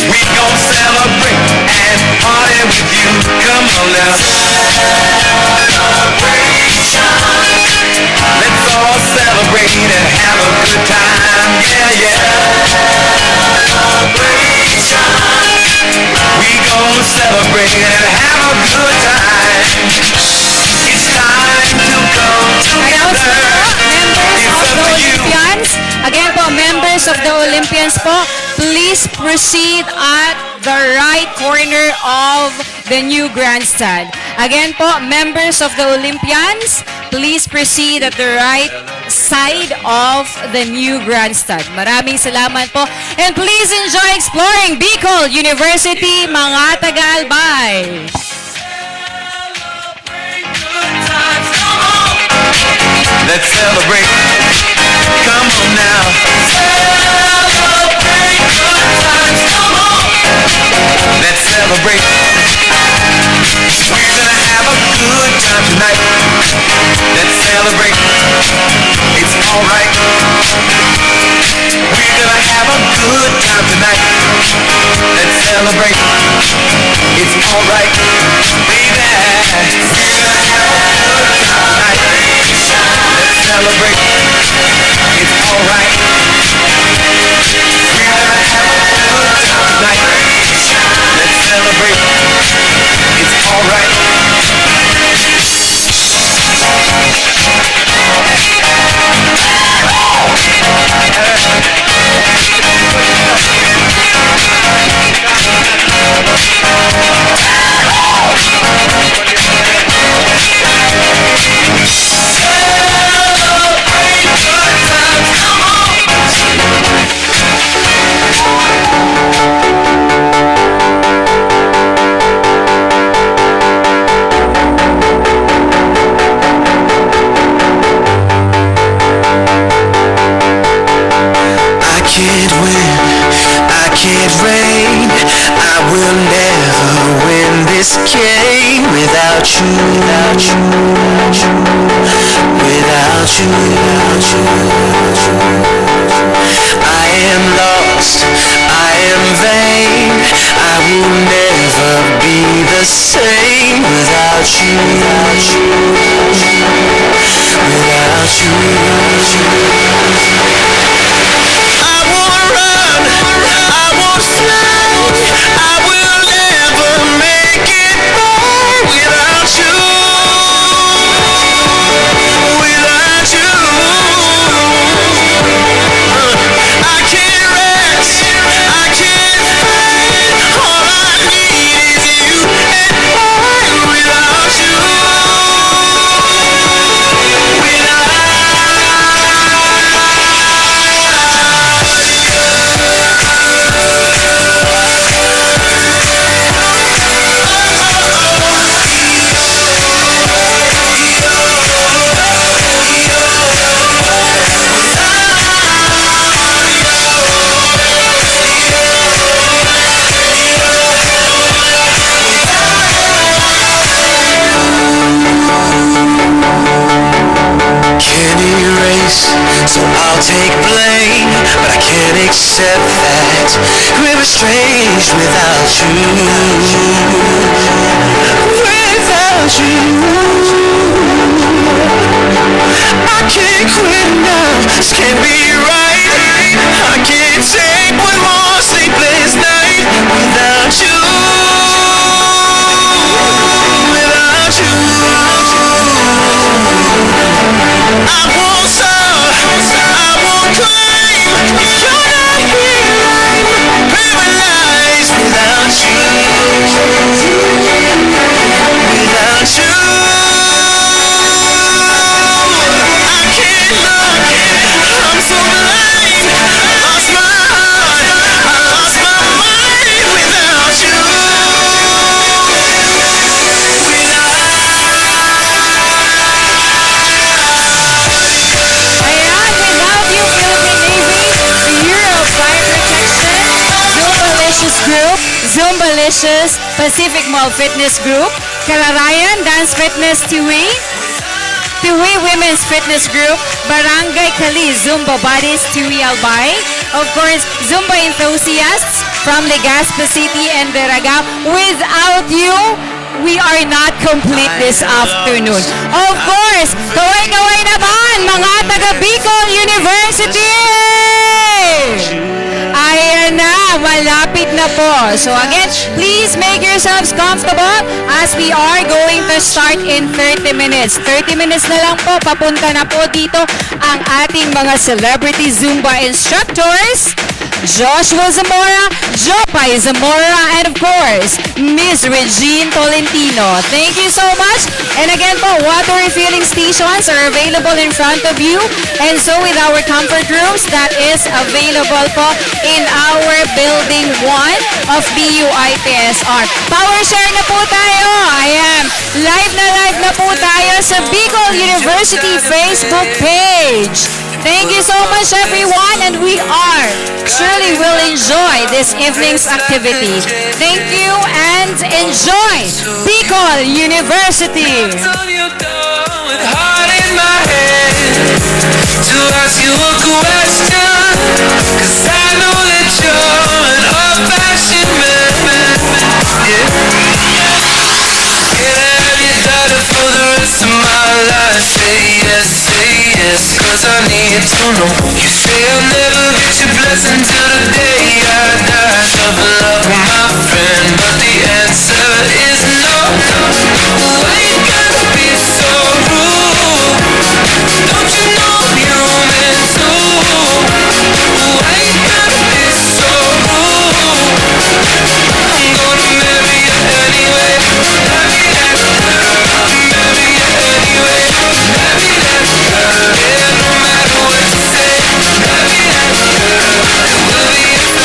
We gon' celebrate and party with you. Come on now. Let's all celebrate and have a good time. Yeah, yeah. We gon' celebrate and have a good time. It's time to come together. It's up to you. Olympians. Again po, members of the Olympians po, please proceed at the right corner of the new grandstand. Again po, members of the Olympians, please proceed at the right side of the new grandstand. Maraming salamat po. And please enjoy exploring Bicol University, mga taga-Albay. Let's celebrate. Come on now. Celebrate good times. Come on. Let's celebrate. We're gonna have a good time tonight. Let's celebrate. It's alright. We're gonna have a good time tonight. Let's celebrate. It's alright. Baby. We're gonna have a good time tonight. Let's celebrate. It's alright. We're gonna have a good time tonight. Let's celebrate. It's alright. you, without you, without you, without you, I am lost, I am vain, I will never be the same without you, without you, without you, without you. I won't run, I won't fly, I will never make it by without you, without you. I can't rest, I can't fight, all I need is you and I without you, can't erase, so I'll take blame, but I can't accept that we're estranged without you, without you. I can't quit now, this can't be right, I can't take one more sleepless night without you, without you. I won't stop, I won't claim, you're not here, I'm paralyzed without you, without you. I can't look, I'm so blind, lost my heart, I lost my mind without you, Ayan, without you, Philippine Navy, Bureau of Fire Protection, Zumbalicious Group, Zumbalicious Pacific Mall Fitness Group, Kararayan Dance Fitness Tiwi, Tiwi Women's Fitness Group, Barangay Kali Zumba Buddies Tiwi Albay, of course, Zumba enthusiasts from Legazpi City and Veragao. Without you, we are not complete this afternoon. Of course, kaway-kaway naman mga taga Bicol University! Ayan na, malapit na po. So again, please make yourselves comfortable as we are going to start in 30 minutes. 30 minutes na lang po, papunta na po dito ang ating mga celebrity Zumba instructors. Joshua Zamora, Jopay Zamora, and of course, Miss Regine Tolentino. Thank you so much. And again po, water refilling stations are available in front of you. And so with our comfort rooms, that is available po in our Building 1 of BUIPSR. Power share na po tayo. Ayan, live na po tayo sa Bicol University Facebook page. Thank you so much, everyone, and we surely will enjoy this evening's activity. Thank you and enjoy Bicol University. With heart in my head to ask you a question, 'cause I know that you're an old-fashioned man. Yeah. Can I have your daughter for the rest of my life? Say yes, 'cause I need to know. You say I'll never get your blessing till the day I die. Tough love, my friend, but the answer is no. Why you gotta be so rude? Don't you know I'm human too? Why you gotta be so rude? I'm gonna marry you anyway. Marry that girl. Marry you anyway. Marry that girl. Yeah, no matter what you say. Marry that girl. We'll be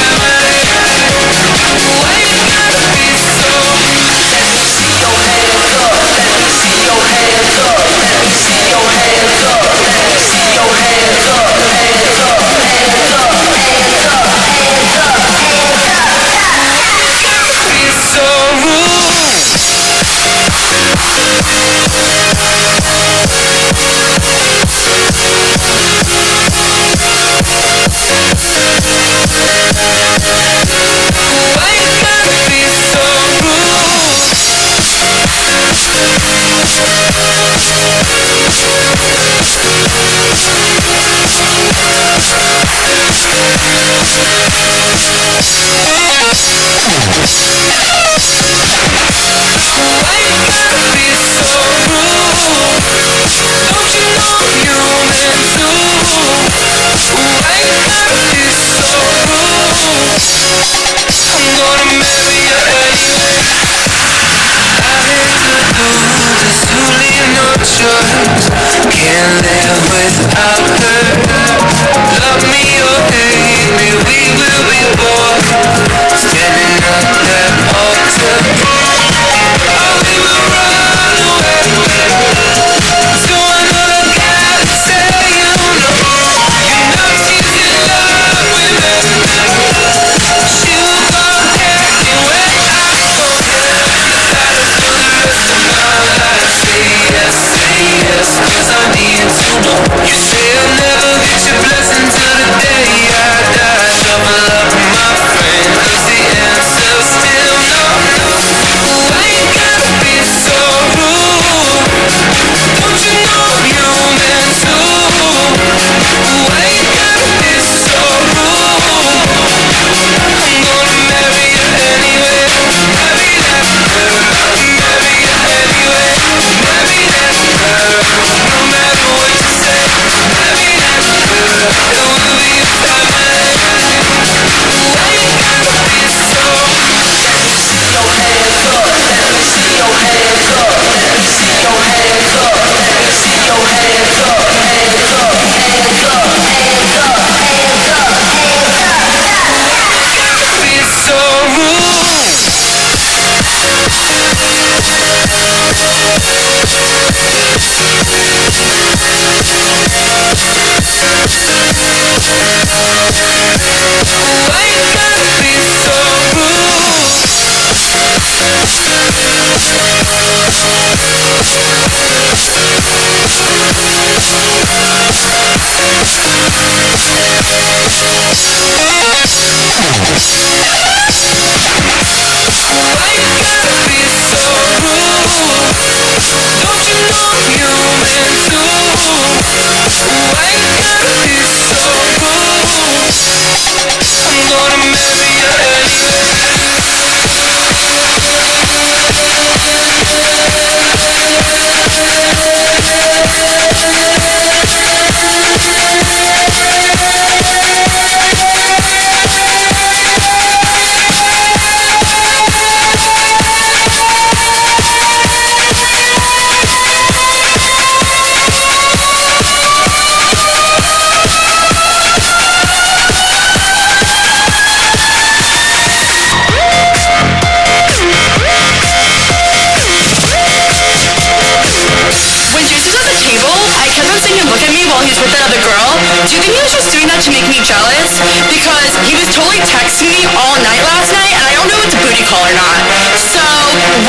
Do you think he was just doing that to make me jealous? Because he was totally texting me all night last night, and I don't know if it's a booty call or not. So,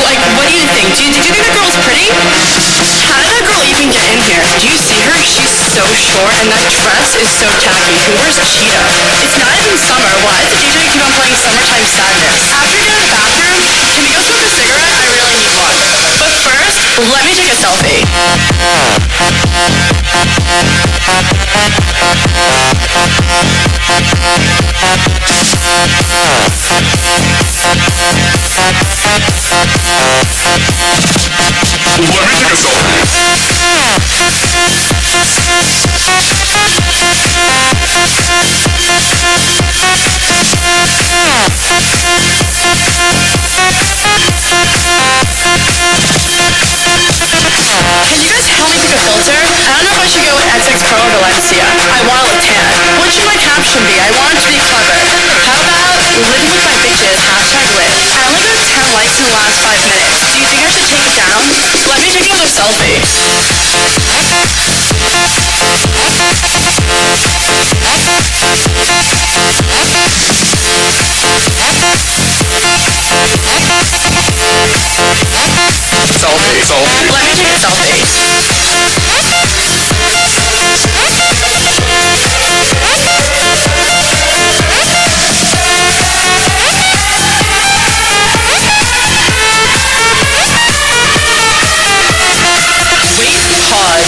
like, what do you think? Do you think that girl's pretty? How did that girl even get in here? Do you see her? She's so short, and that dress is so tacky. Who wears cheetah? It's not even summer. Why does the DJ keep on playing Summertime Sadness? After you get out of the bathroom, can we go smoke a cigarette? I really need one. But first, let me take a selfie. Can you guys help me pick a filter? I don't know if I should go with XX Pro or Valencia. I want to look tan. What should my caption be? I want it to be clever. How about living with my bitches, hashtag lit. I only got 10 likes in the last 5 minutes. Do you think I should take it down? Let me take another selfie. Let me take a selfie.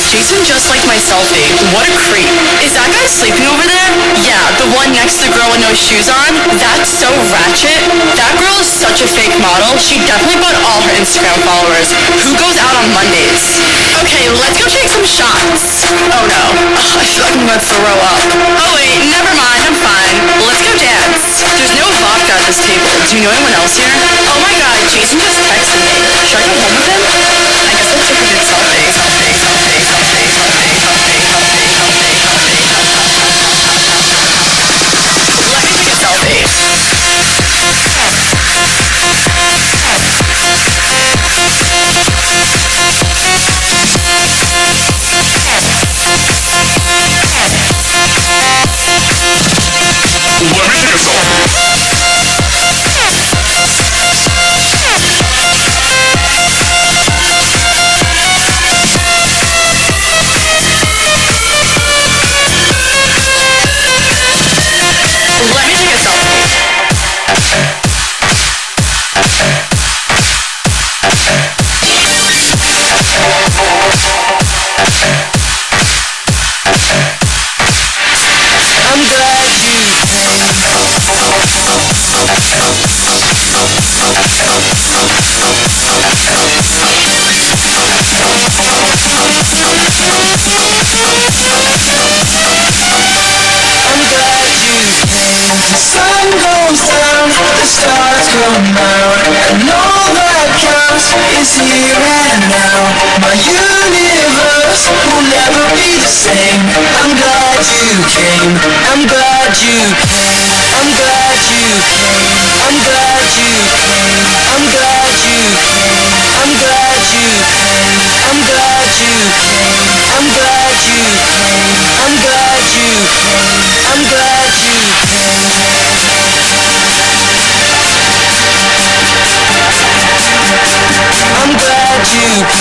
Jason just liked my selfie. What a creep. Is that guy sleeping over there? Yeah, the one next to the girl with no shoes on? That's so ratchet. That girl is such a fake model. She definitely bought all her Instagram followers. Who goes out on Mondays? Okay, let's go take some shots. Oh no. I feel like I'm gonna throw up. Oh wait, never mind. I'm fine. Let's go dance. There's no vodka at this table. Do you know anyone else here? Oh my god, Jason just texted me. Should I go home with him? I guess I'll take a good selfie. Let me take a selfie. come out, and all that counts is here and now. My universe will never be the same. I'm glad you came, I'm glad you came, I'm glad you came, I'm glad you came, I'm glad you came, I'm glad you came, I'm glad you came, I'm glad you came, I'm glad you came, I'm glad you came. I'm glad you came.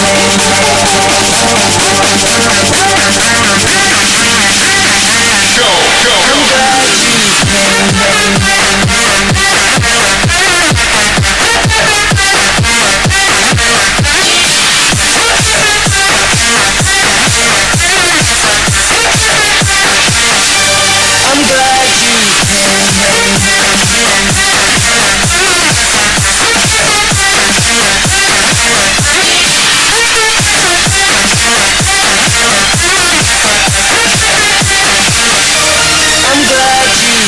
I'm glad you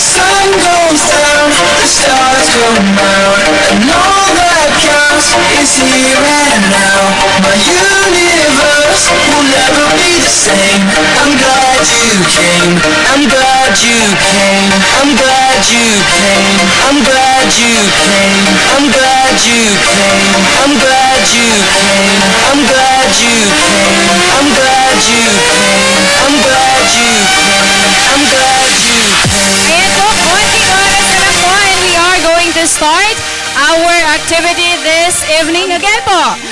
sun goes down, the stars come out, and all that counts is here and now. My universe will never be the same. I'm glad you came, I'm glad you came, I'm glad you came, I'm glad you came, I'm glad you came, I'm glad you came, I'm glad you came, I'm glad you came, I'm glad you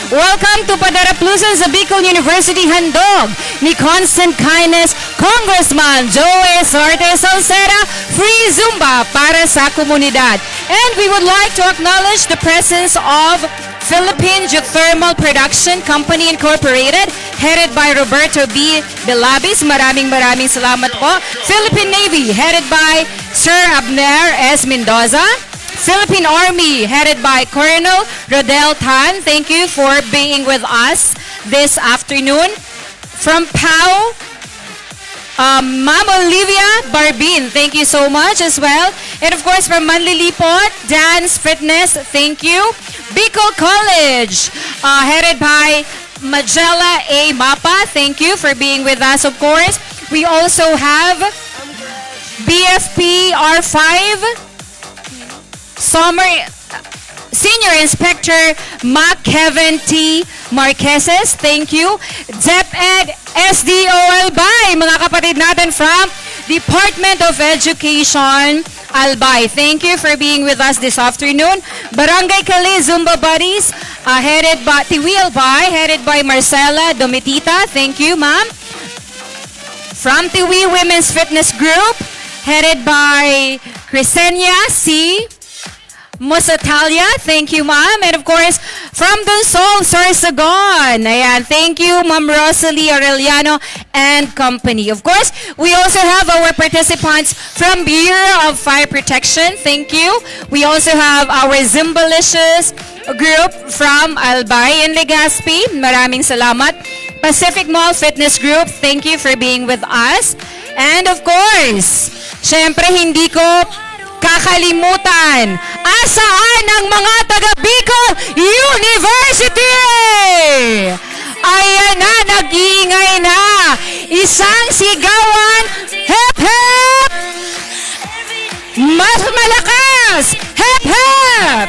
Welcome to PADARAPLUSAN sa Bicol University handog ni Constant Kindness Congressman Joey Sorte Salceda, free Zumba para sa komunidad. And we would like to acknowledge the presence of Philippine Geothermal Production Company Incorporated, headed by Roberto B. Belabis. Maraming salamat po. Philippine Navy, headed by Sir Abner S. Mendoza. Philippine Army, headed by Colonel Rodel Tan. Thank you for being with us this afternoon. From PAO, Ma'am Olivia Barbin, thank you so much as well. And of course, from Manlilipot, Dance Fitness, thank you. Bicol College, headed by Magella A. Mapa, thank you for being with us, of course. We also have BFP R5, Senior Inspector Mac Kevin T. Marqueses, thank you. DepEd SDO Albay, mga kapatid natin from Department of Education Albay, thank you for being with us this afternoon. Barangay Kali Zumba Buddies, headed by Tiwi Albay, headed by Marcela Domitita, thank you, ma'am. From Tiwi Women's Fitness Group, headed by Crisenia C. Musatalia, thank you, ma'am. And of course, from Donsol, Sorsogon, ayan, thank you, Ma'am Rosalie Aureliano and company. Of course, we also have our participants from Bureau of Fire Protection, thank you. We also have our Zimbalicious group from Albay and Legazpi, maraming salamat. Pacific Mall Fitness Group, thank you for being with us. And of course, syempre hindi ko kakalimutan, asaan ang mga taga Bicol University? Ayan na, nag-iingay na. Isang sigawan, hep hep! Mas malakas, hep hep!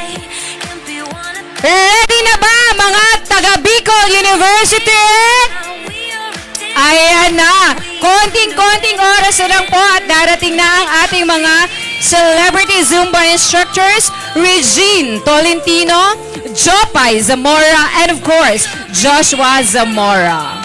Ready na ba mga taga Bicol University? Ayan na, konting-konting oras na lang po at darating na ang ating mga celebrity Zumba instructors, Regine Tolentino, Jopay Zamora, and of course, Joshua Zamora.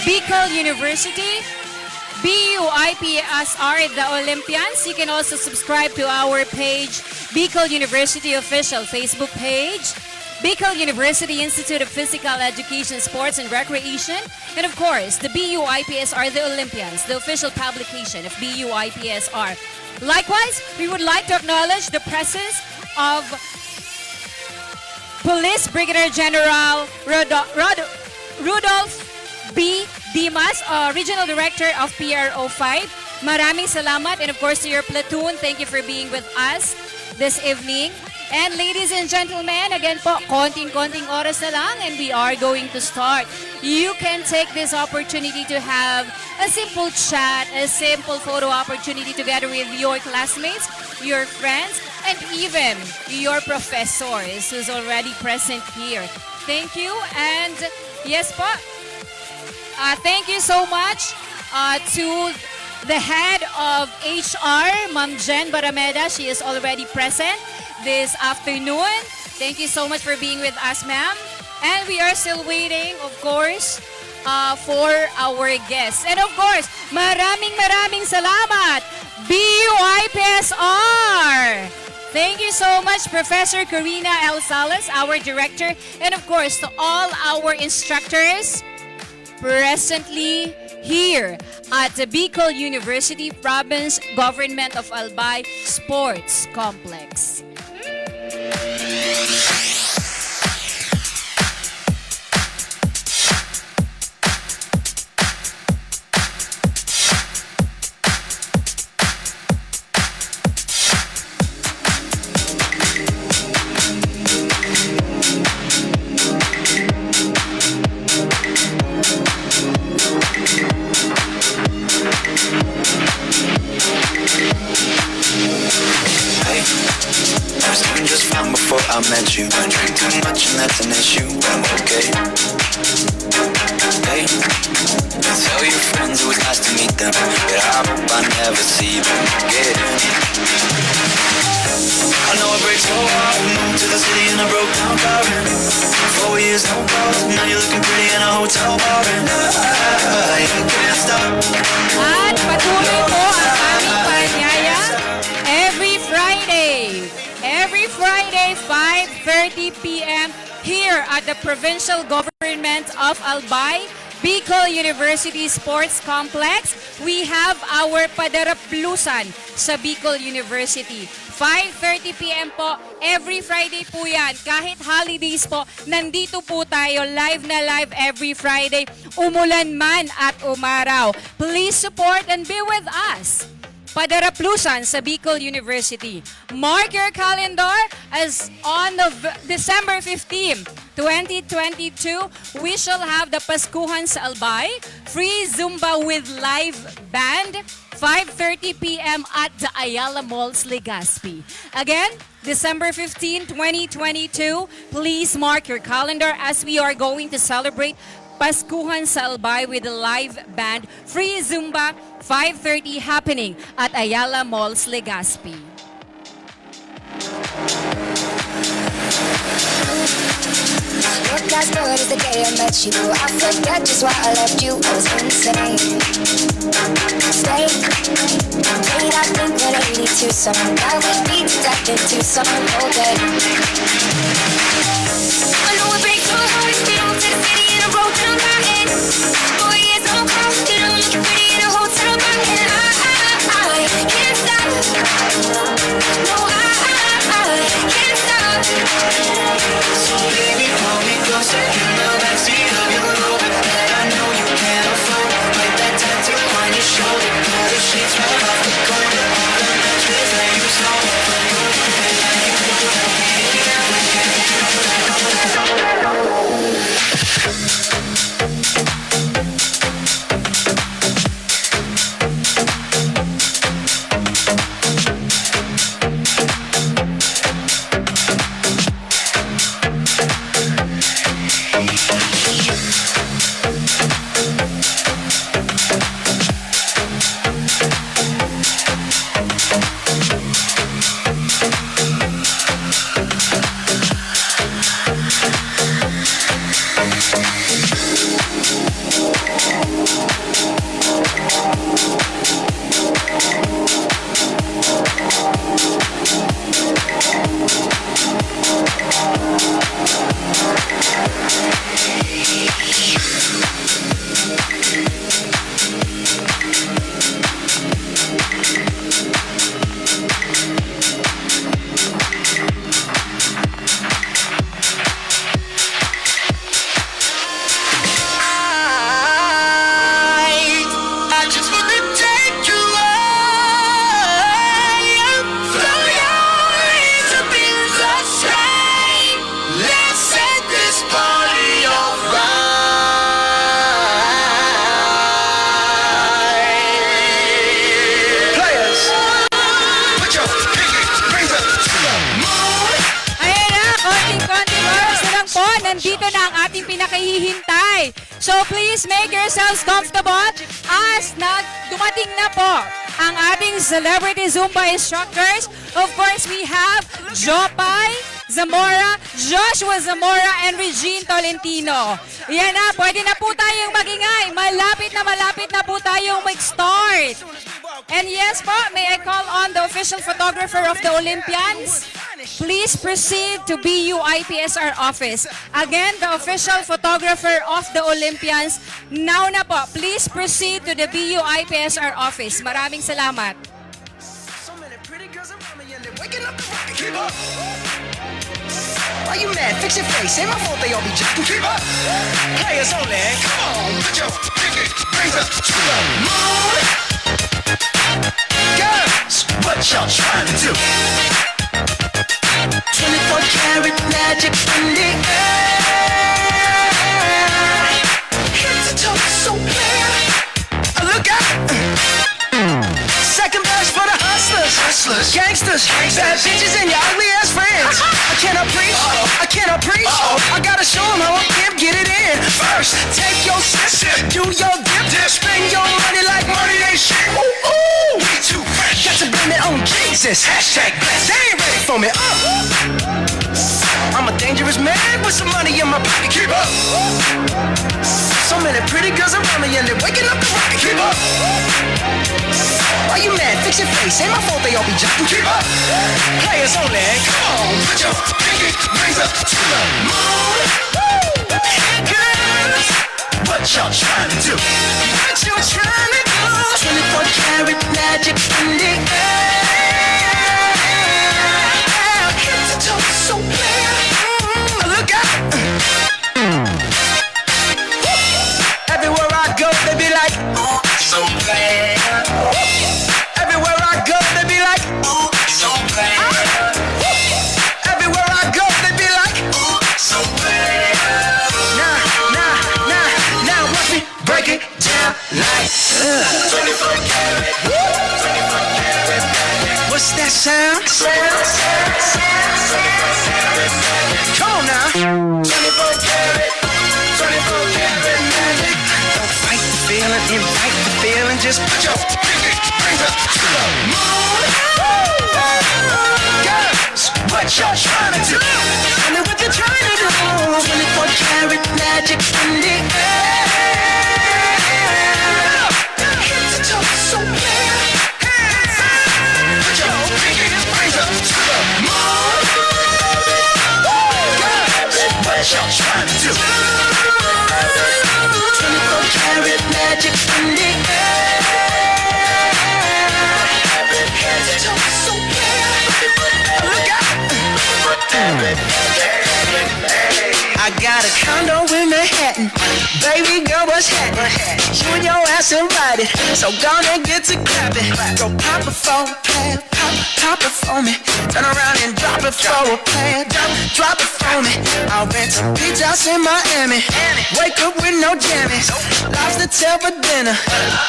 Bicol University, BUIPSR, the Olympians. You can also subscribe to our page, Bicol University Official Facebook page, Bicol University Institute of Physical Education, Sports and Recreation, and of course, the BUIPSR, the Olympians, the official publication of BUIPSR. Likewise, we would like to acknowledge the presence of Police Brigadier General Rudolph B. Dimas, Regional Director of PRO 5. Maraming salamat, and of course to your platoon, thank you for being with us this evening. And ladies and gentlemen, again po, konting-konting oras na lang and we are going to start. You can take this opportunity to have a simple chat, a simple photo opportunity together with your classmates, your friends, and even your professors who's already present here. Thank you, and yes po, thank you so much to the head of HR, Ma'am Jen Barameda. She is already present this afternoon. Thank you so much for being with us, ma'am. And we are still waiting, of course, for our guests. And of course, maraming salamat, BUIPSR! Thank you so much, Professor Karina L. Salas, our director, and of course, to all our instructors presently here at the Bicol University Province Government of Albay Sports Complex. I met you. I drink too much and that's an issue, but I'm okay. Hey, tell your friends it was nice to meet them, but I hope I never see them again. I know it breaks your heart. Moved to the city in a broke down car. 4 years, no calls. Now you're looking pretty in a hotel bar, and I can't stop. At patuloy po ang aming paanyaya every Friday, 5:30 p.m. here at the Provincial Government of Albay, Bicol University Sports Complex. We have our PADARAPLUSAN sa Bicol University. 5:30 p.m. po, every Friday po yan. Kahit holidays po, nandito po tayo live na live every Friday. Umulan man at umaraw. Please support and be with us. PADARAPLUSAN sa Bicol University. Mark your calendar as on December 15, 2022, we shall have the Paskuhan sa Albay, free Zumba with live band, 5:30 p.m. at the Ayala Malls, Legazpi. Again, December 15, 2022, please mark your calendar as we are going to celebrate Paskuhan sa Albay with a live band, free Zumba, 5:30 happening at Ayala Malls, Legazpi. Look as good as the day I met you. I forget just why I left you. I was insane. Stay. Played I think 182 song. That would be to death into some whole day. I know it breaks your heart. You moved to the city in a road down my end. 4 years no call. You don't look pretty in a hotel bar. And I can't stop. No, I can't stop. So baby, hold me closer in the backseat of your Rover that I know you can't afford. Like that tattoo on your shoulder, pull the sheets right off the corner. All the mattress that you stole from your bed, like you know that we can't. naghihintay. So please make yourselves comfortable as dumating na po ang ating celebrity Zumba instructors. Of course, we have Jopay Zamora, Joshua Zamora, and Regine Tolentino. Yan na, pwede na po tayong magingay. Malapit na po tayong mag-start. And yes po, may I call on the official photographer of the Olympians? Please proceed to BUIPSR office. Again, the official photographer of the Olympians. Now na po, please proceed to the BUIPSR office. Maraming salamat. So many pretty girls around me and they're waking up the rocket. Keep up. Why you mad? Fix your face. Ain't my fault they all be jacking. Keep up. Players only. Come on, put your pinky rings up to the moon. Girls, what y'all trying to do? 24 karat magic in the air. Head to toe so clear. Look out. Second verse for the hustlers, gangsters, bad bitches and your ugly ass friends. I cannot preach, I cannot preach. I gotta show them how I can get it in. First, take your sip, do your dip, spend your money like money ain't shit. Ooh, ooh, we too fresh. Got to blame it on Jesus. Hashtag blessed. They ain't ready for me. I'm a dangerous man with some money in my pocket. Keep up. So many pretty girls around me and they're waking up the rocket. Keep up. Why you mad? Fix your face. Ain't my fault they all be jacking. Keep up. Players only. Come on, put your pinky rings up to the moon. Girls, what y'all trying to do? What you trying to do? 24 karat magic in the air. Head to toe so clear. Look out. Everywhere I go, they be like, ooh, so bad. Everywhere I go, they be like, ooh, so bad. Everywhere I go, they be like, ooh, so bad. Now, watch me break it down like 24 karat, 24 karat. What's that sound? Come on now. 24 karat, 24 karat magic. Don't fight the feeling, invite the feeling. Just put your pinky rings up to the moon. Girls, what y'all trying to do? Tell me what you're trying to do. 24 karat magic in the air. Head to toe so clear. Put your pinky rings up to the moon. Girls, what y'all trying to do? 24 karat magic in the air. Head to toe so clear. Look out. I got a condo in Manhattan. Baby girl, what's happening? You and your ass invited, so gonna get to clapping. Go pop it for a plan, pop it for me. Turn around and drop it for a plan, drop it for me. I'll rent a beach house in Miami. Wake up with no jammies. Lobster tail for dinner.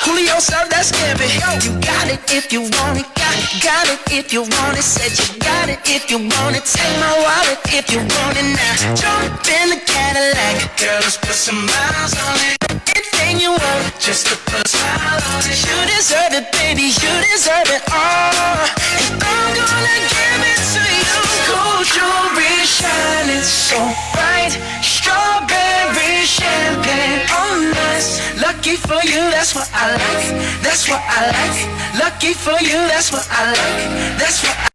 Julio served that scampi. You got it if you want it. Got it if you want it. Said you got it if you want it. Take my wallet if you want it now. Jump in the Cadillac. Girl, let's put some miles on it. Anything you want, just to put a smile on it. You deserve it, baby. You deserve it all. And I'm gonna give it to you. Gold jewelry shining so bright. Strawberry champagne on us. Lucky for you, that's what I like. That's what I like. Lucky for you, that's what I like. That's what I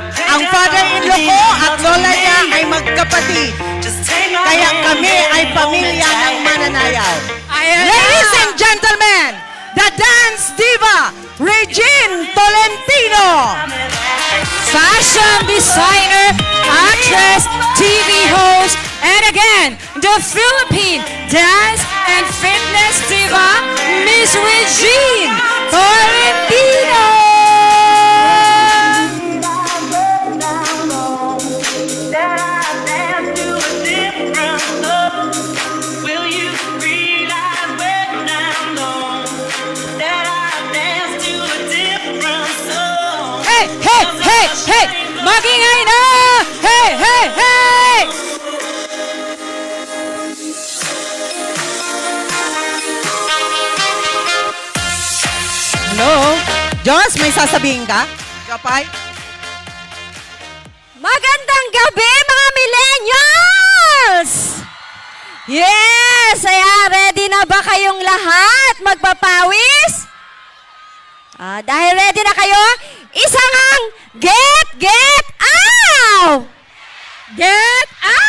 Ang father-in-law ko at lola niya ay magkapatid. Kaya kami ay pamilya ng mananayaw. Ayan na. Ladies and gentlemen, the dance diva, Regine Tolentino. Fashion designer, actress, TV host, and again, the Philippine dance and fitness diva, Miss Regine Tolentino. Hey, hey, hey, hey! Magingay na! Hey, hey, hey! Hello? Joss, may sasabihin ka? Jopay? Magandang gabi, mga millennials! Yes! Ready na ba kayong lahat magpapawis? Dahil ready na kayo, isang ang get out! Get out!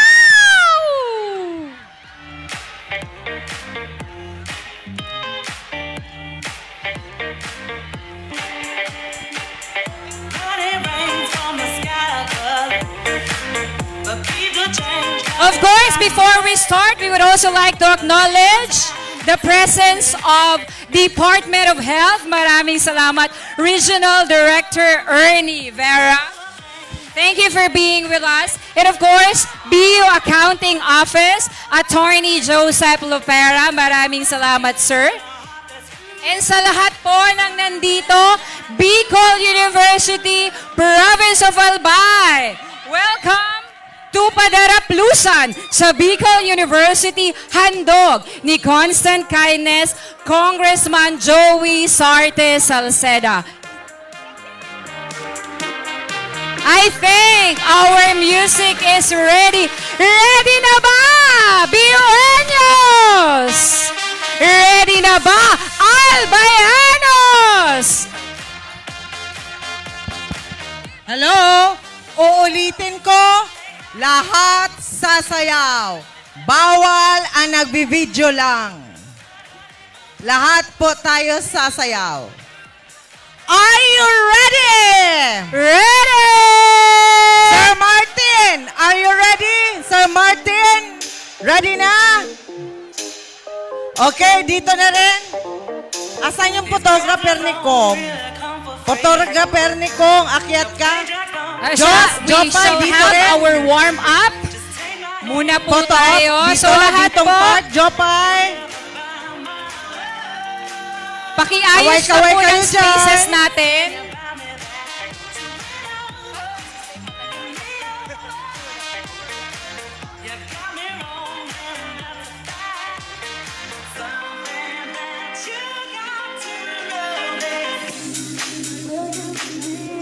Of course, before we start, we would also like to acknowledge the presence of Department of Health. Maraming salamat, Regional Director Ernie Vera. Thank you for being with us. And of course, BU Accounting Office, Attorney Joseph Lopera. Maraming salamat, sir. And sa lahat po ng nandito, Bicol University, Province of Albay. Welcome to PADARAPLUSAN sa Bicol University, handog ni Constant Kindness, Congressman Joey Sarte Salceda. I think our music is ready. Ready na ba, Bioeños? Ready na ba, Albayanos? Hello? Uulitin ko, lahat sasayaw. Bawal ang nagbibideo lang. Lahat po tayo sasayaw. Are you ready? Ready! Sir Martin, are you ready? Sir Martin, ready na? Okay, dito na rin. Asan yung photographer ni Kong? Photographer ni Kong, akyat ka. We Jopay, shall dito have rin. our warm-up. Muna po Photo, tayo. dito, So lahat ditong po, part, Jopay. pakiayos na Kaway-kaway po ng kayo dyan. spaces natin.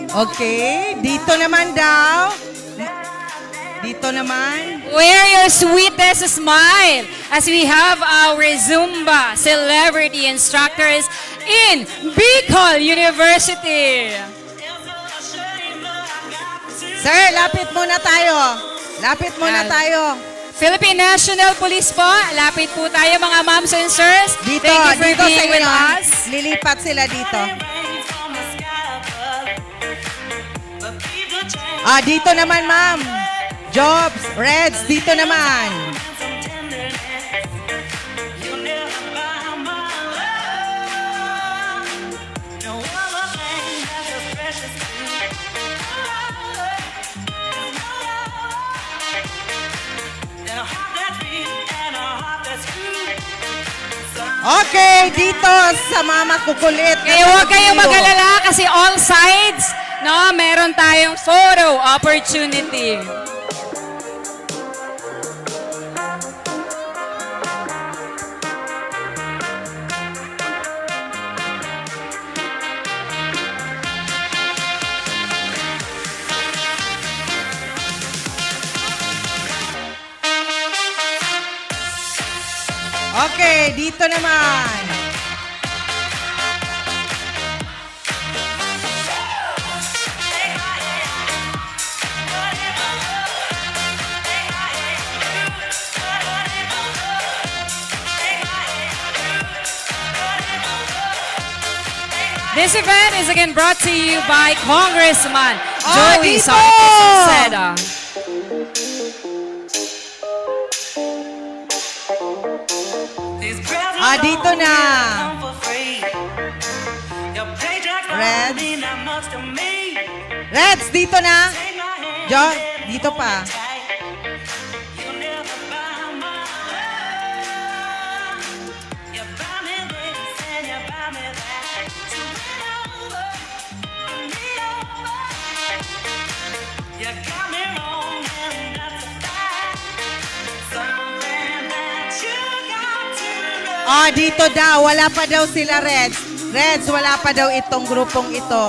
Okay, dito naman daw. Dito naman. Wear your sweetest smile as we have our Zumba celebrity instructors in Bicol University. Sir, lapit muna tayo. Lapit muna Yan. tayo. Philippine National Police po, lapit po tayo mga moms and sirs. Dito, Thank you for dito sa being with inyo. us. Lilipat sila dito. Dito naman, ma'am. Jobs, Reds, dito naman. Okay, dito sa mama kukulit. Kaya huwag kayong mag-alala kasi all sides, no, meron tayong photo opportunity. Okay, dito naman. This event is again brought to you by Congressman Joey dito! Sarkis Salceda. Dito na. Reds. Reds, dito na. John, dito pa. Dito daw. Wala pa daw sila, Reds. Reds, wala pa daw itong grupong ito.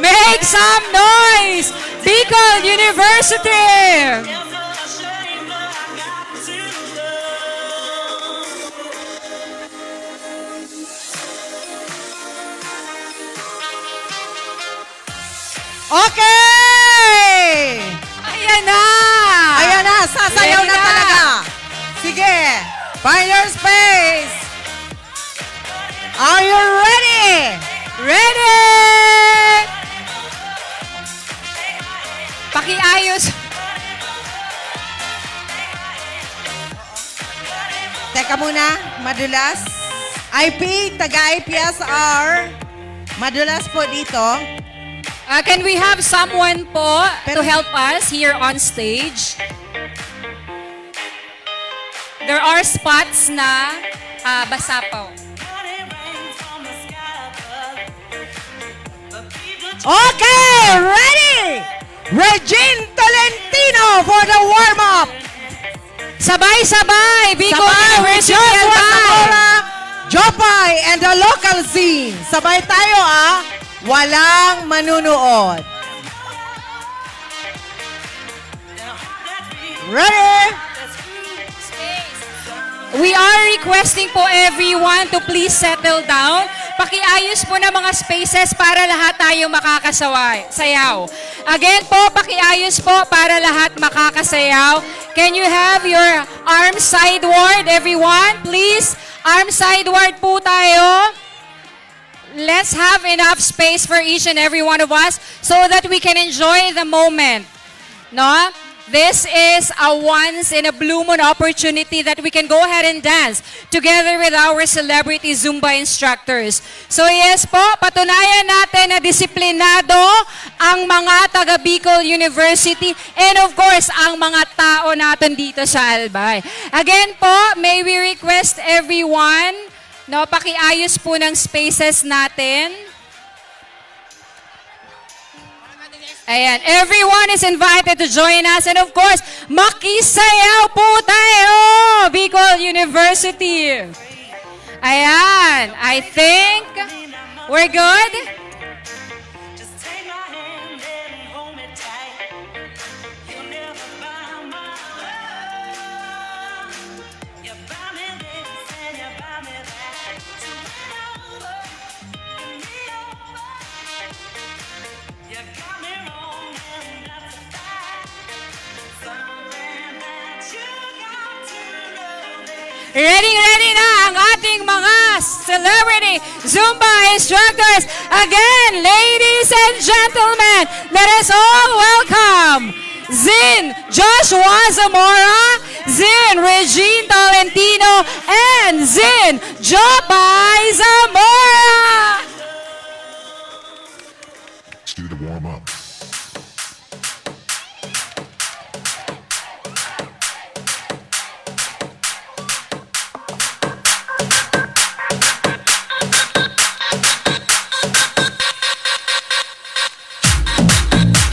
Make some noise! Bicol University! Okay! Ayan na! Ayan na, sasayaw Ready na na. talaga. Sige, find your space. Are you ready? Ready! Pakiayos. Teka muna, madulas. IP, taga-IPSR. Madulas po dito. Can we have someone po to Pero- help us here on stage? There are spots na basa po. Okay, ready? Regine Tolentino for the warm-up. Sabay-sabay! Bicol Sabay with University Joshua Albay! Zamora, Jopay, and the local scene. Sabay tayo Walang manunood. Ready? We are requesting po everyone to please settle down. Pakiayos po ng mga spaces para lahat tayo makakasayaw. Again po, pakiayos po para lahat makakasayaw. Can you have your arms sideward, everyone? Please, arms sideward po tayo. Let's have enough space for each and every one of us so that we can enjoy the moment. No? This is a once in a blue moon opportunity that we can go ahead and dance together with our celebrity Zumba instructors. So yes po, patunayan natin na disiplinado ang mga taga Bicol University and of course, ang mga tao natin dito sa Albay. Again po, may we request everyone, no, pakiayos po ng spaces natin. Ayan, everyone is invited to join us and of course, makisayaw po tayo, Bicol University. Ayan, I think we're good. Ready na ang ating mga celebrity Zumba instructors. Again, ladies and gentlemen, let us all welcome Zin Joshua Zamora, Zin Regine Tolentino, and Zin Jopay Zamora. Let's do the warm-up.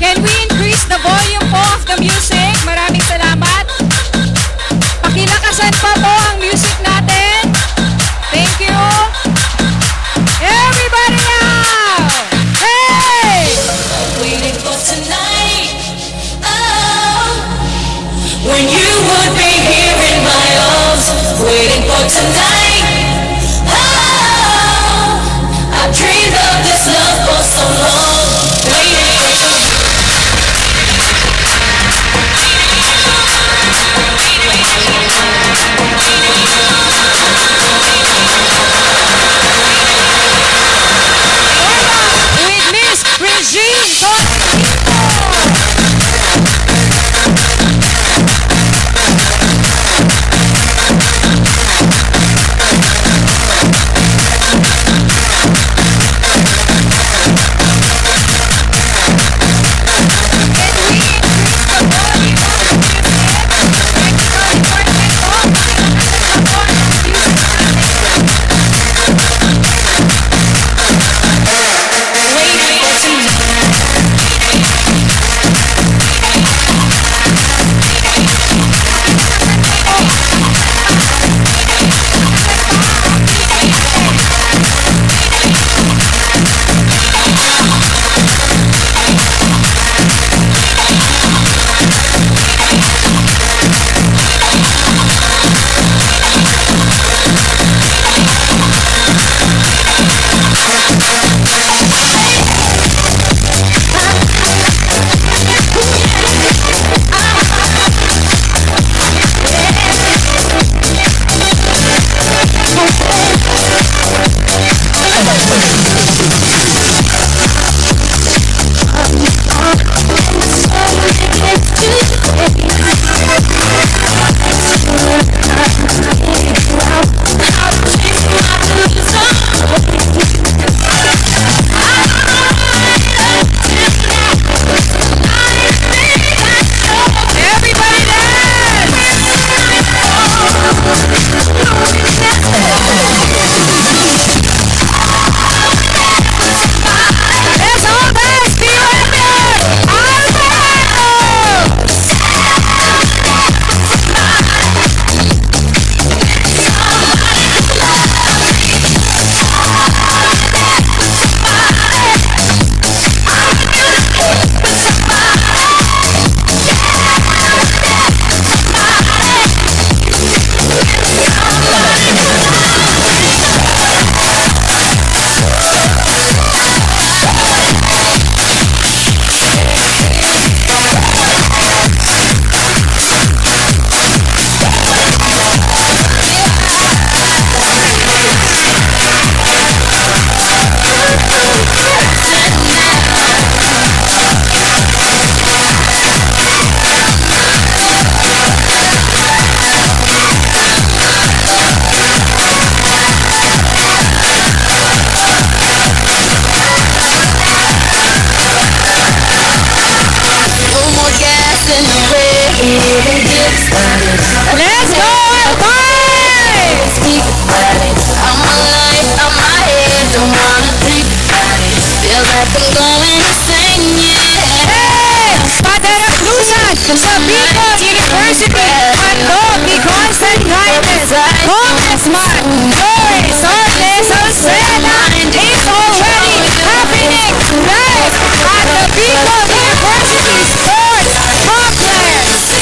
Can we increase the volume po of the music? Maraming salamat. Pakilakasan pa po ang music natin. Thank you. University, handog Bicol and kindness. Congressman Joy Sorte Salceda is already happening live at the Bicol University Sports Complex.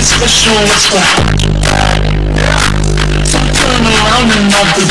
Special, what's what? So turn around and off the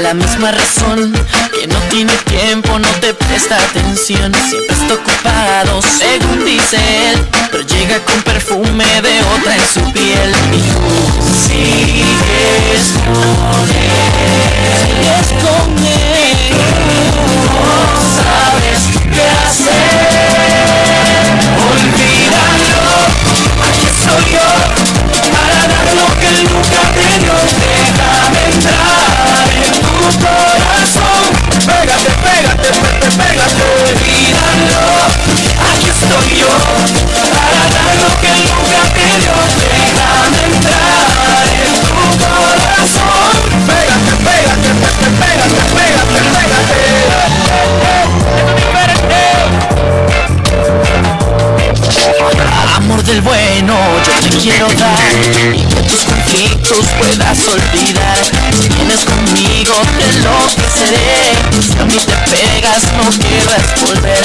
la misma razón, que no tiene tiempo, no te presta atención, siempre está ocupado, según dice él, pero llega con perfume de otra en su piel. Y tú sigues con él, sigues con él, no sabes qué hacer. Olvídalo, aquí estoy yo, para dar lo que él nunca te dio. Déjame entrar en tu corazón, pégate, pégate, pégate, pégate. Olvídalo, aquí estoy yo, para dar lo que él nunca te dio. Déjame entrar en tu corazón, pégate, pégate, pégate, pégate, pégate, amor del bueno, yo te quiero dar, y que tus conflictos puedas olvidar. Si vienes conmigo te enloqueceré, si a mí te pegas no quieras volver.